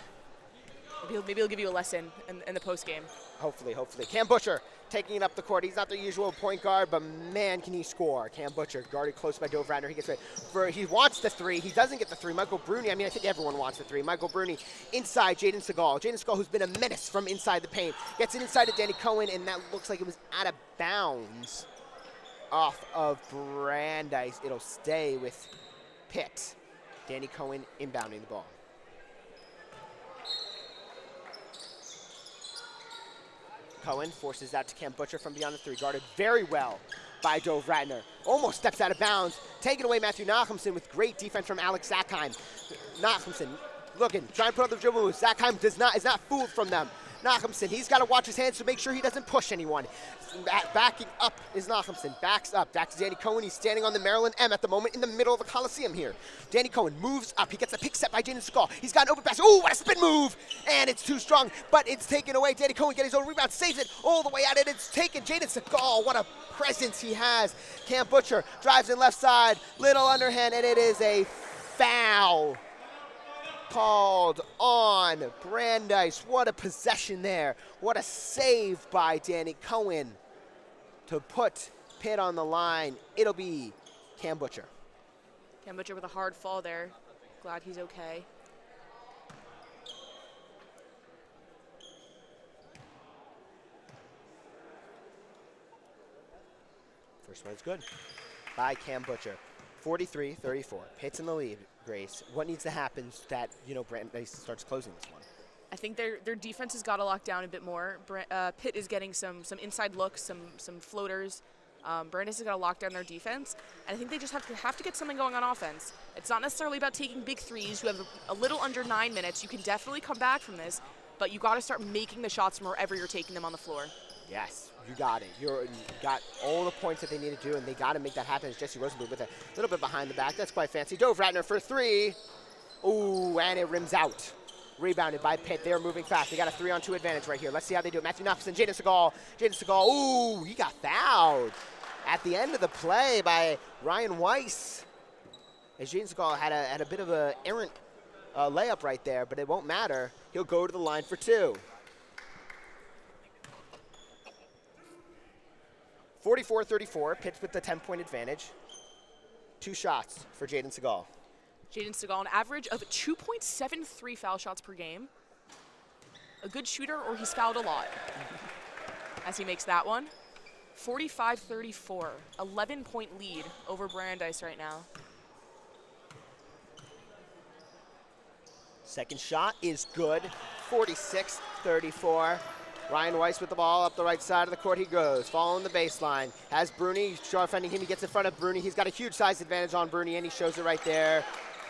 Maybe he'll give you a lesson in the post game. Hopefully. Cam Butcher taking it up the court. He's not the usual point guard, but man, can he score. Cam Butcher guarded close by Dove Ratner. He gets ready. He wants the three. He doesn't get the three. Michael Bruni, I think everyone wants the three. Michael Bruni inside Jaden Segal. Jaden Segal, who's been a menace from inside the paint, gets it inside to Danny Cohen, and that looks like it was out of bounds off of Brandeis. It'll stay with Pitt. Danny Cohen inbounding the ball. Cohen forces that to Cam Butcher from beyond the three. Guarded very well by Dove Ratner. Almost steps out of bounds. Taking away Matthew Nachumsen with great defense from Alex Zackheim. Nachumsen looking, trying to put up the dribble moves. Zackheim is not fooled from them. Nachumsen, he's got to watch his hands to make sure he doesn't push anyone. Backing up is Nachumsen, backs up. Back to Danny Cohen, he's standing on the Maryland M at the moment in the middle of the Coliseum here. Danny Cohen moves up, he gets a pick set by Jaden Segal. He's got an open pass, ooh, what a spin move! And it's too strong, but it's taken away. Danny Cohen gets his own rebound, saves it all the way out, and it's taken. Jaden Segal, what a presence he has. Cam Butcher drives in left side, little underhand, and it is a foul called on Brandeis. What a possession there. What a save by Danny Cohen to put Pitt on the line. It'll be Cam Butcher. Cam Butcher with a hard fall there. Glad he's okay. First one's good by Cam Butcher. 43-34. Pitt's in the lead, Grace. What needs to happen so that, Brandeis starts closing this one? I think their defense has got to lock down a bit more. Pitt is getting some inside looks, some floaters. Brandeis has got to lock down their defense, and I think they just have to get something going on offense. It's not necessarily about taking big threes. You have a little under 9 minutes. You can definitely come back from this, but you got to start making the shots from wherever you're taking them on the floor. Yes, you got it. You got all the points that they need to do, and they got to make that happen. It's Jesse Rosenblum with a little bit behind the back. That's quite fancy. Dove Ratner for three. Ooh, and it rims out. Rebounded by Pitt. They're moving fast. They got a 3-on-2 advantage right here. Let's see how they do it. Matthew Nachumsen, Jaden Segal. Jaden Segal, ooh, he got fouled at the end of the play by Ryan Weiss. As Jaden Segal had a bit of an errant layup right there, but it won't matter. He'll go to the line for two. 44-34, Pitt with the 10-point advantage. 2 shots for Jaden Segal. Jaden Segal, an average of 2.73 foul shots per game. A good shooter, or he's fouled a lot. As he makes that one. 45-34, 11-point lead over Brandeis right now. Second shot is good, 46-34. Ryan Weiss with the ball up the right side of the court. He goes, following the baseline. Has Bruni, defending him. He gets in front of Bruni. He's got a huge size advantage on Bruni, and he shows it right there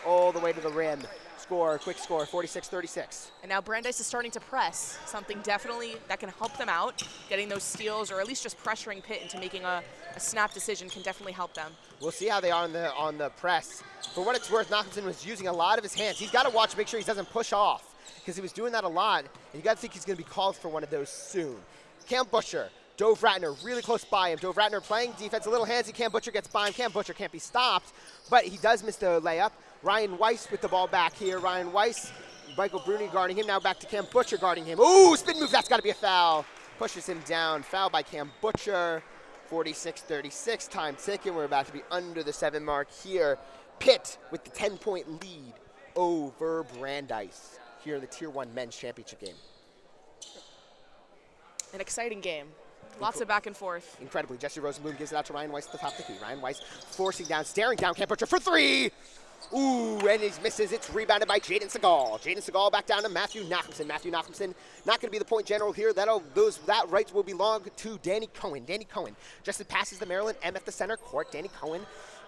all the way to the rim. Quick score, 46-36. And now Brandeis is starting to press, something definitely that can help them out. Getting those steals, or at least just pressuring Pitt into making a snap decision can definitely help them. We'll see how they are on the press. For what it's worth, Nachumsen was using a lot of his hands. He's got to watch, make sure he doesn't push off, because he was doing that a lot, and you got to think he's going to be called for one of those soon. Cam Butcher, Dove Ratner really close by him. Dove Ratner playing defense, a little handsy. Cam Butcher gets by him. Cam Butcher can't be stopped, but he does miss the layup. Ryan Weiss with the ball back here. Ryan Weiss, Michael Bruni guarding him. Now back to Cam Butcher guarding him. Ooh, spin move, that's got to be a foul. Pushes him down. Foul by Cam Butcher. 46-36, time ticking. We're about to be under the 7 mark here. Pitt with the 10-point lead over Brandeis here in the Tier 1 Men's Championship game. An exciting game. Lots of back and forth. Incredibly, Jesse Rosenblum gives it out to Ryan Weiss at the top of the key. Ryan Weiss forcing down, staring down Cam Butcher for three. Ooh, and he misses. It's rebounded by Jaden Segal. Jaden Segal back down to Matthew Nachumsen. Matthew Nachumsen not going to be the point general here. That right will belong to Danny Cohen. Danny Cohen just passes the Maryland M at the center court. Danny Cohen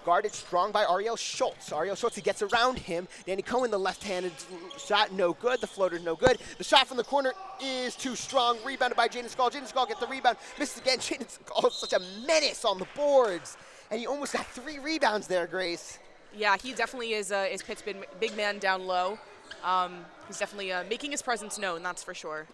guarded strong by Ariel Schultz. Ariel Schultz, he gets around him. Danny Cohen, the left-handed shot, no good. The floater's no good. The shot from the corner is too strong. Rebounded by Jaden Segal. Jaden Segal gets the rebound. Misses again. Jaden Segal is such a menace on the boards. And he almost got 3 rebounds there, Grace. Yeah, he definitely is Pitt's big man down low. He's definitely making his presence known, that's for sure.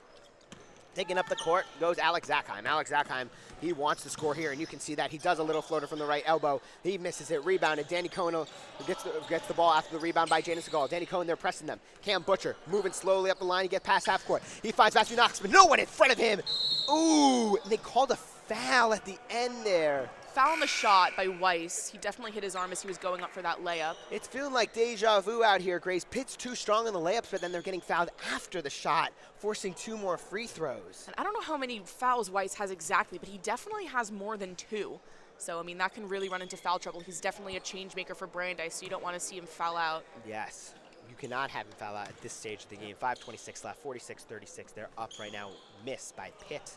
Taking up the court goes Alex Zackheim. Alex Zackheim, he wants to score here, and you can see that. He does a little floater from the right elbow. He misses it. Rebounded. Danny Cohen gets the ball after the rebound by Jaden Segal. Danny Cohen, they're pressing them. Cam Butcher moving slowly up the line. He gets past half court. He finds Matthew Nachumsen, but no one in front of him. Ooh, and they called a foul at the end there. Foul on the shot by Weiss. He definitely hit his arm as he was going up for that layup. It's feeling like deja vu out here, Grace. Pitt's too strong in the layups, but then they're getting fouled after the shot, forcing 2 more free throws. And I don't know how many fouls Weiss has exactly, but he definitely has more than 2. So, I mean, that can really run into foul trouble. He's definitely a change maker for Brandeis, so you don't want to see him foul out. Yes. You cannot have him foul out at this stage of the game. 5:26 left, 46-36. They're up right now. Missed by Pitt.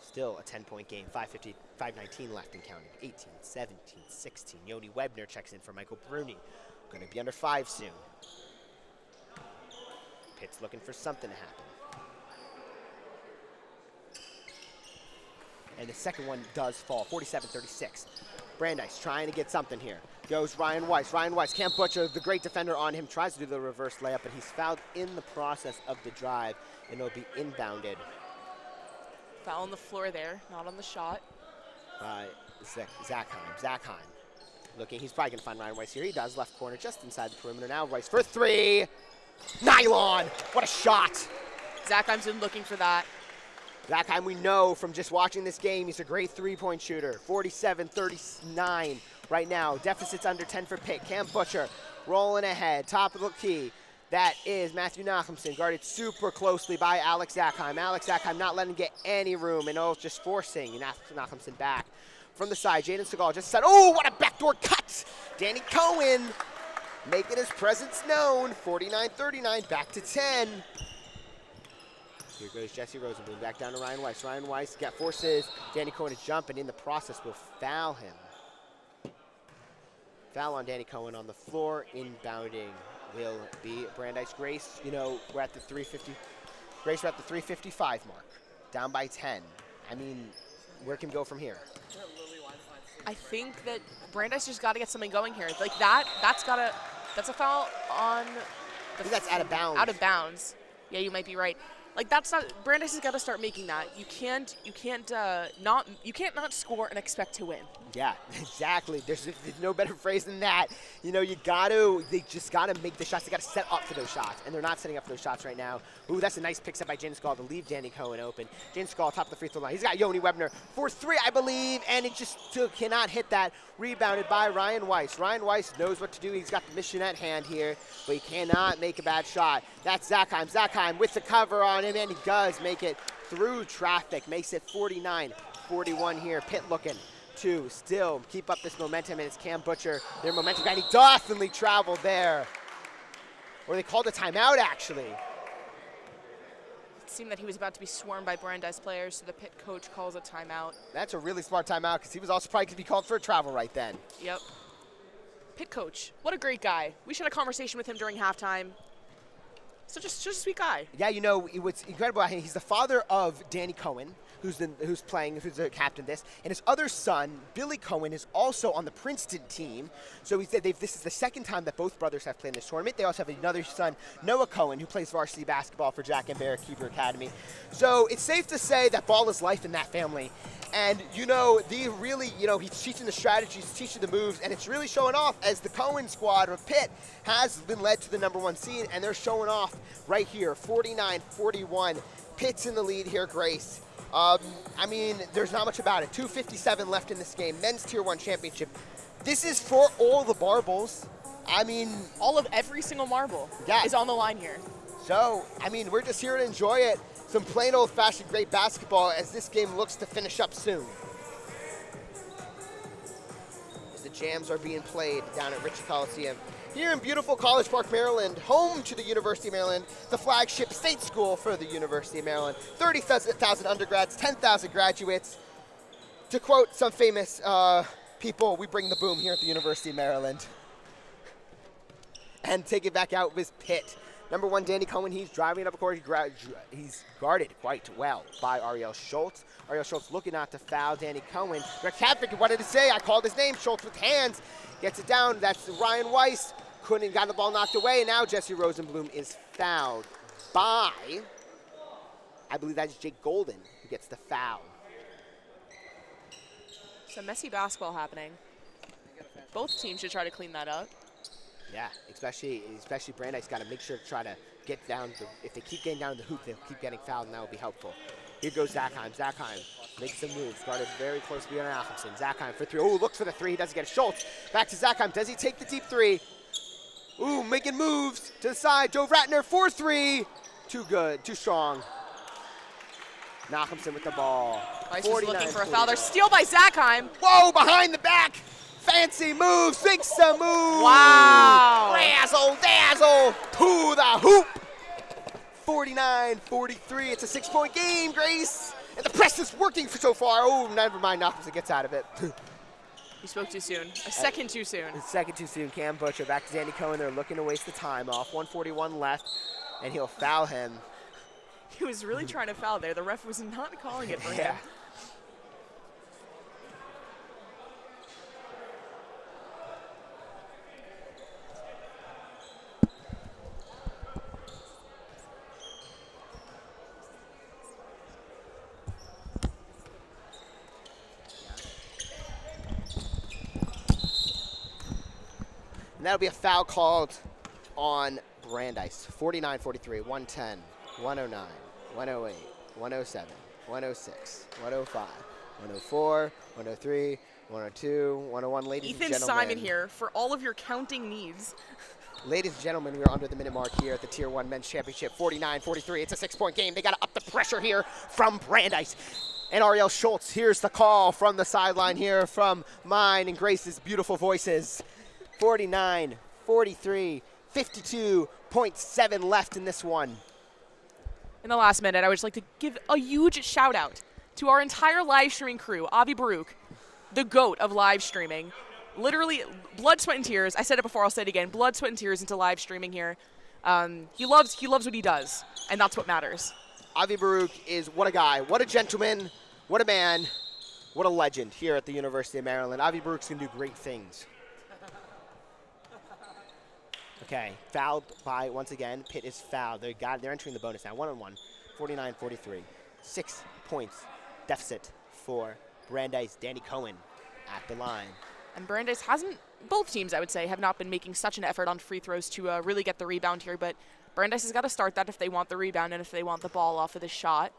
Still a 10-point game, 5:19 left and counting. 18, 17, 16. Yoni Webner checks in for Michael Bruni. Going to be under 5 soon. Pitt's looking for something to happen. and the second one does fall, 47-36. Brandeis trying to get something here. Goes Ryan Weiss. Ryan Weiss can't butcher the great defender on him. Tries to do the reverse layup, but he's fouled in the process of the drive, and it'll be inbounded. Foul on the floor there, not on the shot. Zakheim looking. He's probably going to find Ryan Weiss here. He does. Left corner just inside the perimeter. Now Weiss for three. Nylon. What a shot. Zakheim's been looking for that. Zakheim, we know from just watching this game, he's a great three-point shooter. 47-39 right now. Deficit's under 10 for Pitt. Cam Butcher rolling ahead. Top of the key. That is Matthew Nachemson, guarded super closely by Alex Zakheim. Alex Zakheim not letting him get any room, and just forcing Nachemson back. From the side, Jaden Segal just said, oh, what a backdoor cut! Danny Cohen making his presence known. 49-39, back to 10. Here goes Jesse Rosenblum, back down to Ryan Weiss. Ryan Weiss forces Danny Cohen to jump, and in the process will foul him. Foul on Danny Cohen on the floor. Inbounding will be Brandeis. Grace, you know, we're at the 350. Grace, we're at the 355 mark. Down by 10. I mean, where can we go from here? I think that Brandeis just got to get something going here. Like that's a foul on I think that's out of bounds. Out of bounds. Yeah, you might be right. Like that's not, Brandeis has got to start making that. You can't not score and expect to win. Yeah, exactly. There's no better phrase than that. You know, they just gotta make the shots. They gotta set up for those shots, and they're not setting up for those shots right now. Ooh, that's a nice pick set by Jaden Skall to leave Danny Cohen open. Jaden Skall, top of the free throw line. He's got Yoni Webner for three, I believe, and it just still cannot hit that. Rebounded by Ryan Weiss. Ryan Weiss knows what to do. He's got the mission at hand here, but he cannot make a bad shot. That's Zakheim. Zakheim with the cover on him, and he does make it through traffic. Makes it 49-41 here. Pitt looking to still keep up this momentum, and it's Cam Butcher, their momentum guy. He definitely traveled there. Or they called a timeout, actually. It seemed that he was about to be swarmed by Brandeis players, so the Pitt coach calls a timeout. That's a really smart timeout, because he was also probably going to be called for a travel right then. Yep. Pitt coach, what a great guy. We should have a conversation with him during halftime. So just a sweet guy. Yeah, you know, what's incredible about him, he's the father of Danny Cohen, who's the captain of this, and his other son, Billy Cohen, is also on the Princeton team. So he said this is the second time that both brothers have played in this tournament. They also have another son, Noah Cohen, who plays varsity basketball for Jack and Barrett Keeper Academy. So it's safe to say that ball is life in that family. And, you know, he's teaching the strategies, teaching the moves, and it's really showing off as the Cohen squad of Pitt has been led to the #1 seed, and they're showing off right here, 49-41. Pitt's in the lead here, Grace. I mean, there's not much about it. 2:57 left in this game. Men's Tier 1 championship. This is for all the marbles. I mean, every single marble yeah. is on the line here. So, I mean, we're just here to enjoy it. Some plain old-fashioned great basketball as this game looks to finish up soon. As the jams are being played down at Ritchie Coliseum. Here in beautiful College Park, Maryland, home to the University of Maryland, the flagship state school for the University of Maryland. 30,000 undergrads, 10,000 graduates. To quote some famous people, we bring the boom here at the University of Maryland. And take it back out with Pitt. #1, Danny Cohen, he's driving it up the court. He's guarded quite well by Ariel Schultz. Ariel Schultz looking out to foul Danny Cohen. Rex Hadfick wanted to say, I called his name. Schultz with hands, gets it down. That's Ryan Weiss. Got the ball knocked away, and now Jesse Rosenblum is fouled by, I believe that's Jake Golden who gets the foul. Some messy basketball happening. Both teams should try to clean that up. Yeah, especially Brandeis got to make sure to try to get down. If they keep getting down the hoop, they'll keep getting fouled, and that will be helpful. Here goes Zakheim. Zakheim makes some moves. Guarded very close to Bjorn Alfredson. Zakheim for three. Oh, looks for the three. He doesn't get it. Schultz back to Zakheim. Does he take the deep three? Ooh, making moves to the side. Dove Ratner for three. Too good. Too strong. Nachemson with the ball. Weiss was looking for a foul. There's steal by Zakheim. Whoa, behind the back. Fancy moves. Makes some moves. Wow. Razzle dazzle to the hoop. 49-43. It's a 6-point game, Grace. And the press is working so far. Oh, never mind. Nachemson gets out of it. You spoke too soon. A second too soon. A second too soon. Cam Butcher back to Danny Cohen. They're looking to waste the time off. 1:41 left, and he'll foul him. He was really trying to foul there. The ref was not calling it for him. Yeah. And that'll be a foul called on Brandeis. 49-43, 110, 109, 108, 107, 106, 105, 104, 103, 102, 101. Ladies and Ethan gentlemen. Simon here for all of your counting needs. Ladies and gentlemen, we are under the minute mark here at the Tier 1 Men's Championship. 49-43. It's a 6-point game. They got to up the pressure here from Brandeis. And Ariel Schultz, here's the call from the sideline here from mine and Grace's beautiful voices. 49-43, 52.7 left in this one. In the last minute, I would just like to give a huge shout out to our entire live streaming crew. Avi Baruch, the GOAT of live streaming. Literally, blood, sweat, and tears. I said it before, I'll say it again. Blood, sweat, and tears into live streaming here. He loves what he does, and that's what matters. Avi Baruch is what a guy, what a gentleman, what a man, what a legend here at the University of Maryland. Avi Baruch's going to do great things. Okay, fouled by, once again, Pitt is fouled. They're entering the bonus now, 1-on-1, 49-43. 6 points deficit for Brandeis. Danny Cohen at the line. And Brandeis hasn't, both teams I would say, have not been making such an effort on free throws to really get the rebound here, but Brandeis has got to start that if they want the rebound and if they want the ball off of this shot.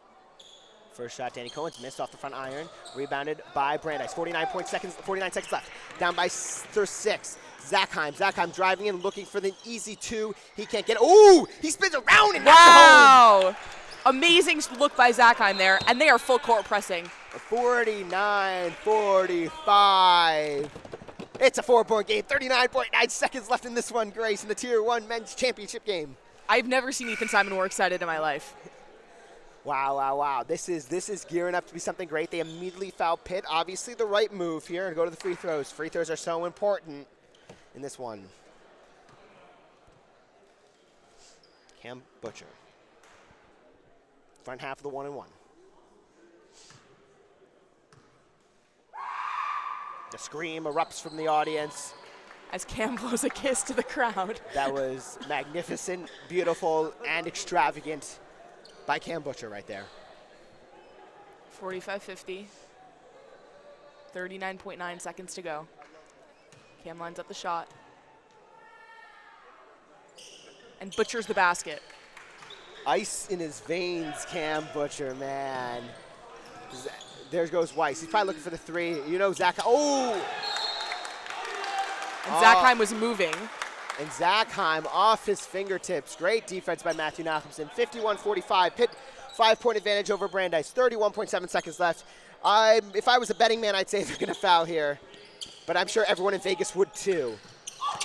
First shot, Danny Cohen's missed off the front iron. Rebounded by Brandeis. 49 seconds left. Down by 6. Zachheim driving in, looking for the easy 2. He can't get it. Ooh! He spins around and knocks it home. Wow! Amazing look by Zachheim there, and they are full court pressing. 49-45. It's a 4-point game. 39.9 seconds left in this one, Grace, in the Tier 1 Men's Championship game. I've never seen Ethan Simon more excited in my life. Wow. This is gearing up to be something great. They immediately foul Pitt. Obviously the right move here and go to the free throws. Free throws are so important in this one. Cam Butcher. Front half of the 1-and-1. The scream erupts from the audience. As Cam blows a kiss to the crowd. That was magnificent, beautiful, and extravagant by Cam Butcher right there. 45-50. 39.9 seconds to go. Cam lines up the shot. And Butchers the basket. Ice in his veins, Cam Butcher, man. There goes Weiss. He's probably looking for the 3. You know, Zach. Oh! And Zachheim was moving. And Zachheim off his fingertips. Great defense by Matthew Nachumson. 51-45. Pitt 5-point advantage over Brandeis. 31.7 seconds left. If I was a betting man, I'd say they're going to foul here. But I'm sure everyone in Vegas would too.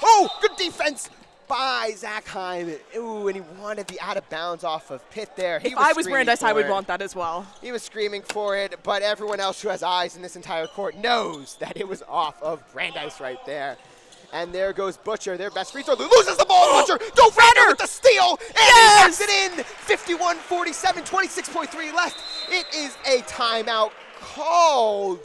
Oh, good defense by Zachheim. Ooh, and he wanted the out of bounds off of Pitt there. If I was Brandeis, I would want that as well. He was screaming for it, but everyone else who has eyes in this entire court knows that it was off of Brandeis right there. And there goes Butcher, their best free throw. Loses the ball, Butcher. Dovrander with the steal. And yes! he knocks it in. 51-47, 26.3 left. It is a timeout called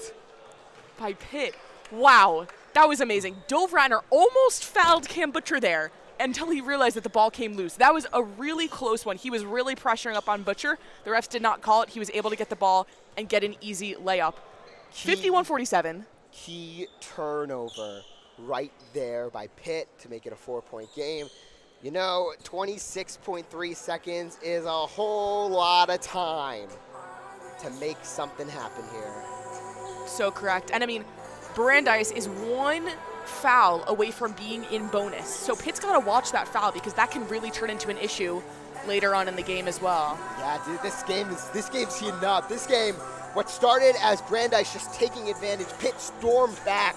by Pitt. Wow, that was amazing. Dovrander almost fouled Cam Butcher there until he realized that the ball came loose. That was a really close one. He was really pressuring up on Butcher. The refs did not call it. He was able to get the ball and get an easy layup. 51-47. Key turnover right there by Pitt to make it a 4-point game. You know, 26.3 seconds is a whole lot of time to make something happen here. So correct. And I mean, Brandeis is 1 foul away from being in bonus. So Pitt's got to watch that foul because that can really turn into an issue later on in the game as well. Yeah, dude, this game's heating up. This game, what started as Brandeis just taking advantage, Pitt stormed back.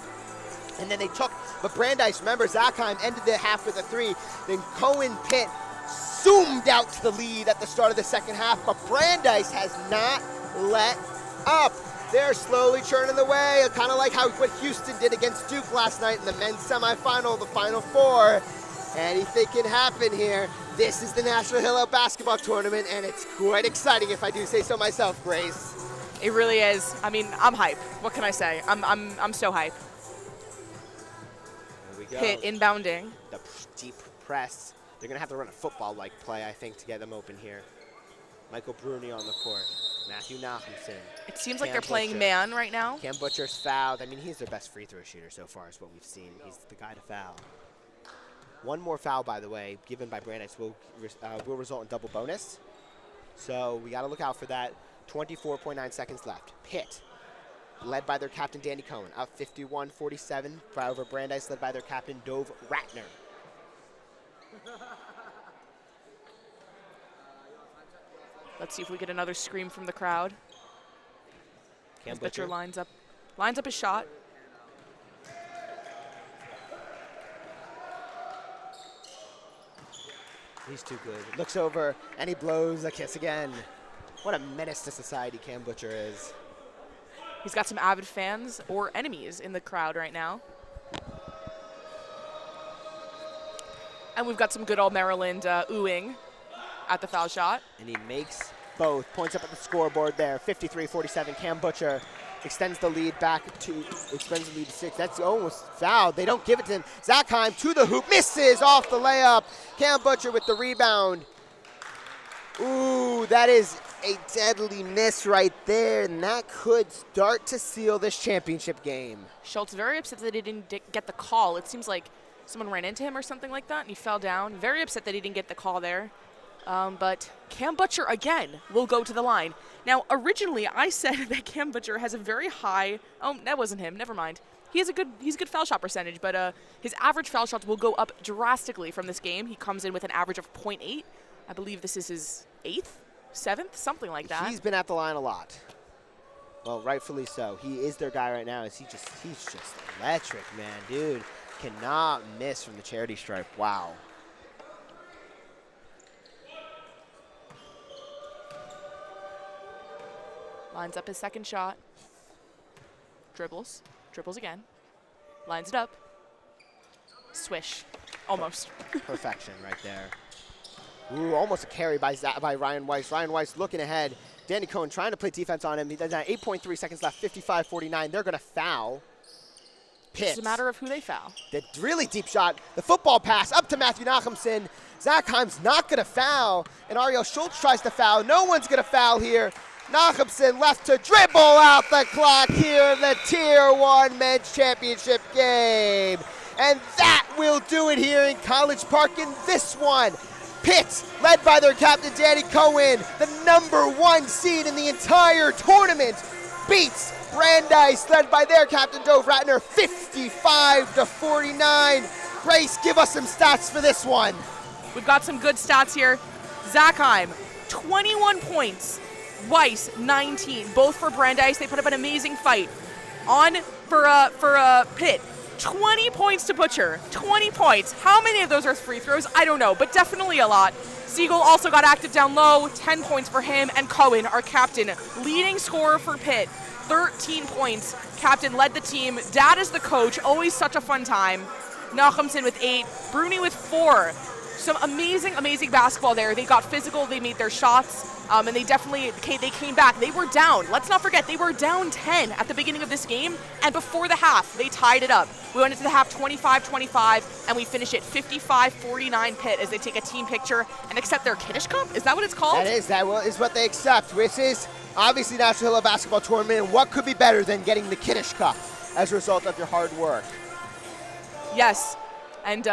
And then they took, but Brandeis, remember, Zachheim ended the half with a 3. Then Cohen Pitt zoomed out to the lead at the start of the second half, but Brandeis has not let up. They're slowly churning the way, kind of like what Houston did against Duke last night in the men's semifinal, the Final Four. Anything can happen here. This is the National Hillel Basketball Tournament, and it's quite exciting if I do say so myself, Grace. It really is. I mean, I'm hype. What can I say? I'm so hype. Pitt inbounding. The deep press. They're going to have to run a football-like play, I think, to get them open here. Michael Bruni on the court. Matthew Nachumson. It seems like they're playing man right now. Cam Butcher's fouled. I mean, he's their best free throw shooter so far is what we've seen. He's the guy to foul. One more foul, by the way, given by Brandeis will result in double bonus. So we got to look out for that. 24.9 seconds left. Pitt, led by their captain, Danny Cohen, up 51-47 over Brandeis, led by their captain, Dove Ratner. Let's see if we get another scream from the crowd. Cam Butcher Butcher. lines up his shot. He's too good. Looks over, and he blows a kiss again. What a menace to society Cam Butcher is. He's got some avid fans or enemies in the crowd right now. And we've got some good old Maryland oohing at the foul shot. And he makes both. Points up at the scoreboard there. 53-47. Cam Butcher extends the lead to 6. That's almost fouled. They don't give it to him. Zackheim to the hoop. Misses off the layup. Cam Butcher with the rebound. Ooh, that is a deadly miss right there. And that could start to seal this championship game. Schultz very upset that he didn't get the call. It seems like someone ran into him or something like that, and he fell down. Very upset that he didn't get the call there. But Cam Butcher, again, will go to the line. Now, originally, I said that Cam Butcher has a very high... Oh, that wasn't him. Never mind. He's a good foul shot percentage, but his average foul shots will go up drastically from this game. He comes in with an average of 0.8. I believe this is his 8th, 7th, something like that. He's been at the line a lot. Well, rightfully so. He is their guy right now. He's just electric, man. Dude cannot miss from the charity stripe. Wow. Lines up his second shot. Dribbles again. Lines it up. Swish. Almost. Perfection right there. Ooh, almost a carry by Ryan Weiss. Ryan Weiss looking ahead. Danny Cohen trying to play defense on him. He does that. 8.3 seconds left. 55-49. They're going to foul Pitt. It's a matter of who they foul. The really deep shot. The football pass up to Matthew Nachemson. Zackheim's not going to foul. And Ariel Schultz tries to foul. No one's going to foul here. Nachemson left to dribble out the clock here in the Tier 1 Men's Championship game. And that will do it here in College Park in this one. Pitt, led by their captain Danny Cohen, the #1 seed in the entire tournament, beats Brandeis, led by their captain Dove Ratner, 55-49. Grace, give us some stats for this one. We've got some good stats here. Zackheim, 21 points. Weiss, 19, both for Brandeis. They put up an amazing fight. On for Pitt, 20 points to Butcher, 20 points. How many of those are free throws? I don't know, but definitely a lot. Siegel also got active down low, 10 points for him, and Cohen, our captain, leading scorer for Pitt, 13 points. Captain led the team. Dad is the coach, always such a fun time. Nachemson with 8, Bruni with 4. Some amazing, amazing basketball there. They got physical, they made their shots, and they came back. They were down. Let's not forget, they were down 10 at the beginning of this game, and before the half, they tied it up. We went into the half 25-25, and we finish it 55-49 Pitt as they take a team picture and accept their Kiddish Cup. Is that what it's called? That is what they accept. This is obviously National Hill Basketball Tournament, and what could be better than getting the Kiddish Cup as a result of your hard work? Yes, and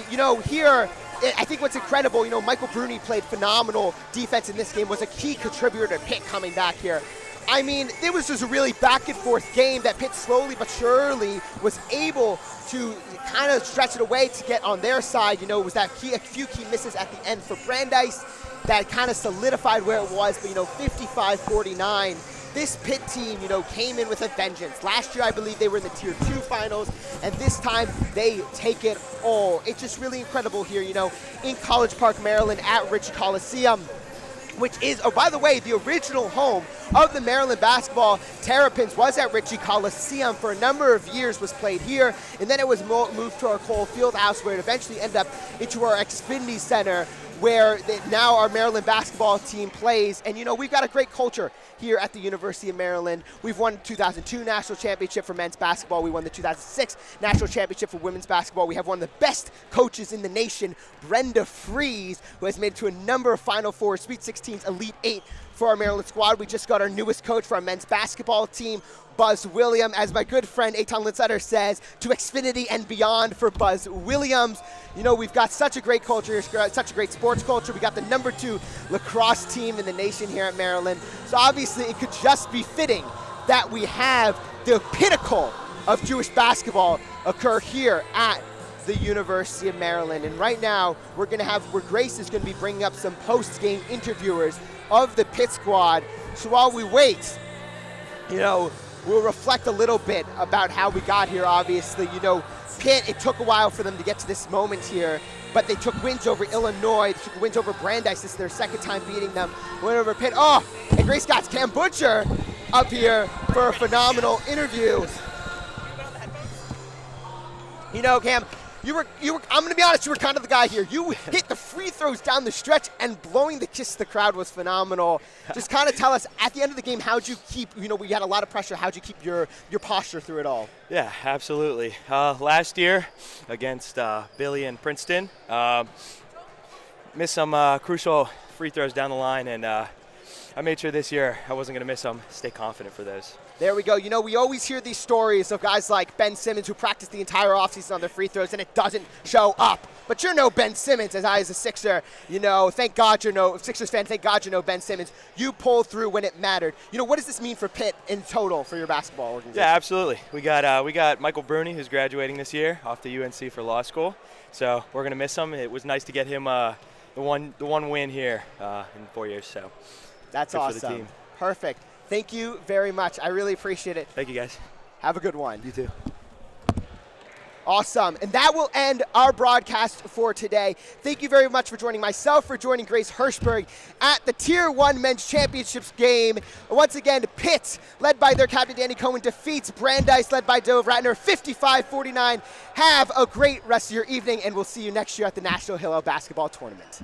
you know, here, I think what's incredible, you know, Michael Bruni played phenomenal defense in this game, was a key contributor to Pitt coming back here. I mean, it was just a really back and forth game that Pitt slowly but surely was able to kind of stretch it away to get on their side. You know, it was a few key misses at the end for Brandeis that kind of solidified where it was, but, you know, 55-49. This Pitt team, you know, came in with a vengeance. Last year, I believe they were in the Tier 2 finals, and this time they take it all. It's just really incredible here, you know, in College Park, Maryland at Ritchie Coliseum, which is, oh, by the way, the original home of the Maryland basketball Terrapins was at Ritchie Coliseum for a number of years, was played here, and then it was moved to our Cole Fieldhouse, where it eventually ended up into our Xfinity Center, where now our Maryland basketball team plays. And, you know, we've got a great culture here at the University of Maryland. We've won the 2002 National Championship for men's basketball. We won the 2006 National Championship for women's basketball. We have one of the best coaches in the nation, Brenda Fries, who has made it to a number of Final Four, Sweet 16s, Elite 8 for our Maryland squad. We just got our newest coach for our men's basketball team, Buzz Williams. As my good friend Eitan Litzeder says, to Xfinity and beyond for Buzz Williams. You know, we've got such a great culture, such a great sports culture. We got the #2 lacrosse team in the nation here at Maryland. So obviously it could just be fitting that we have the pinnacle of Jewish basketball occur here at the University of Maryland. And right now, we're gonna have, where Grace is gonna be bringing up some post-game interviewers of the Pitt squad. So while we wait, you know, we'll reflect a little bit about how we got here, obviously. You know, Pitt, it took a while for them to get to this moment here, but they took wins over Illinois, they took wins over Brandeis. This is their second time beating them. Went over Pitt. Oh, and Grace got Cam Butcher up here for a phenomenal interview. You know, Cam, I'm gonna be honest, you were kind of the guy here. You hit the free throws down the stretch, and blowing the kiss to the crowd was phenomenal. Just kind of tell us, at the end of the game, how'd you keep, you know, we had a lot of pressure, how'd you keep your posture through it all? Yeah, absolutely. Last year against Billy and Princeton, missed some crucial free throws down the line, and I made sure this year I wasn't gonna miss them. Stay confident for those. There we go. You know, we always hear these stories of guys like Ben Simmons who practice the entire offseason on their free throws and it doesn't show up. But you're no Ben Simmons, as I as a Sixer, you know, thank God you're no Sixers fan, thank God you're no Ben Simmons. You pulled through when it mattered. You know, what does this mean for Pitt in total for your basketball organization? Yeah, absolutely. We got Michael Bruni, who's graduating this year off to UNC for law school. So we're gonna miss him. It was nice to get him the one win here in 4 years. So that's good awesome. for the team. Perfect. Thank you very much. I really appreciate it. Thank you, guys. Have a good one. You too. Awesome. And that will end our broadcast for today. Thank you very much for joining myself, for joining Grace Hirschberg at the Tier 1 Men's Championships game. Once again, Pitt, led by their captain Danny Cohen, defeats Brandeis, led by Dove Ratner, 55-49. Have a great rest of your evening, and we'll see you next year at the National Hillel Basketball Tournament.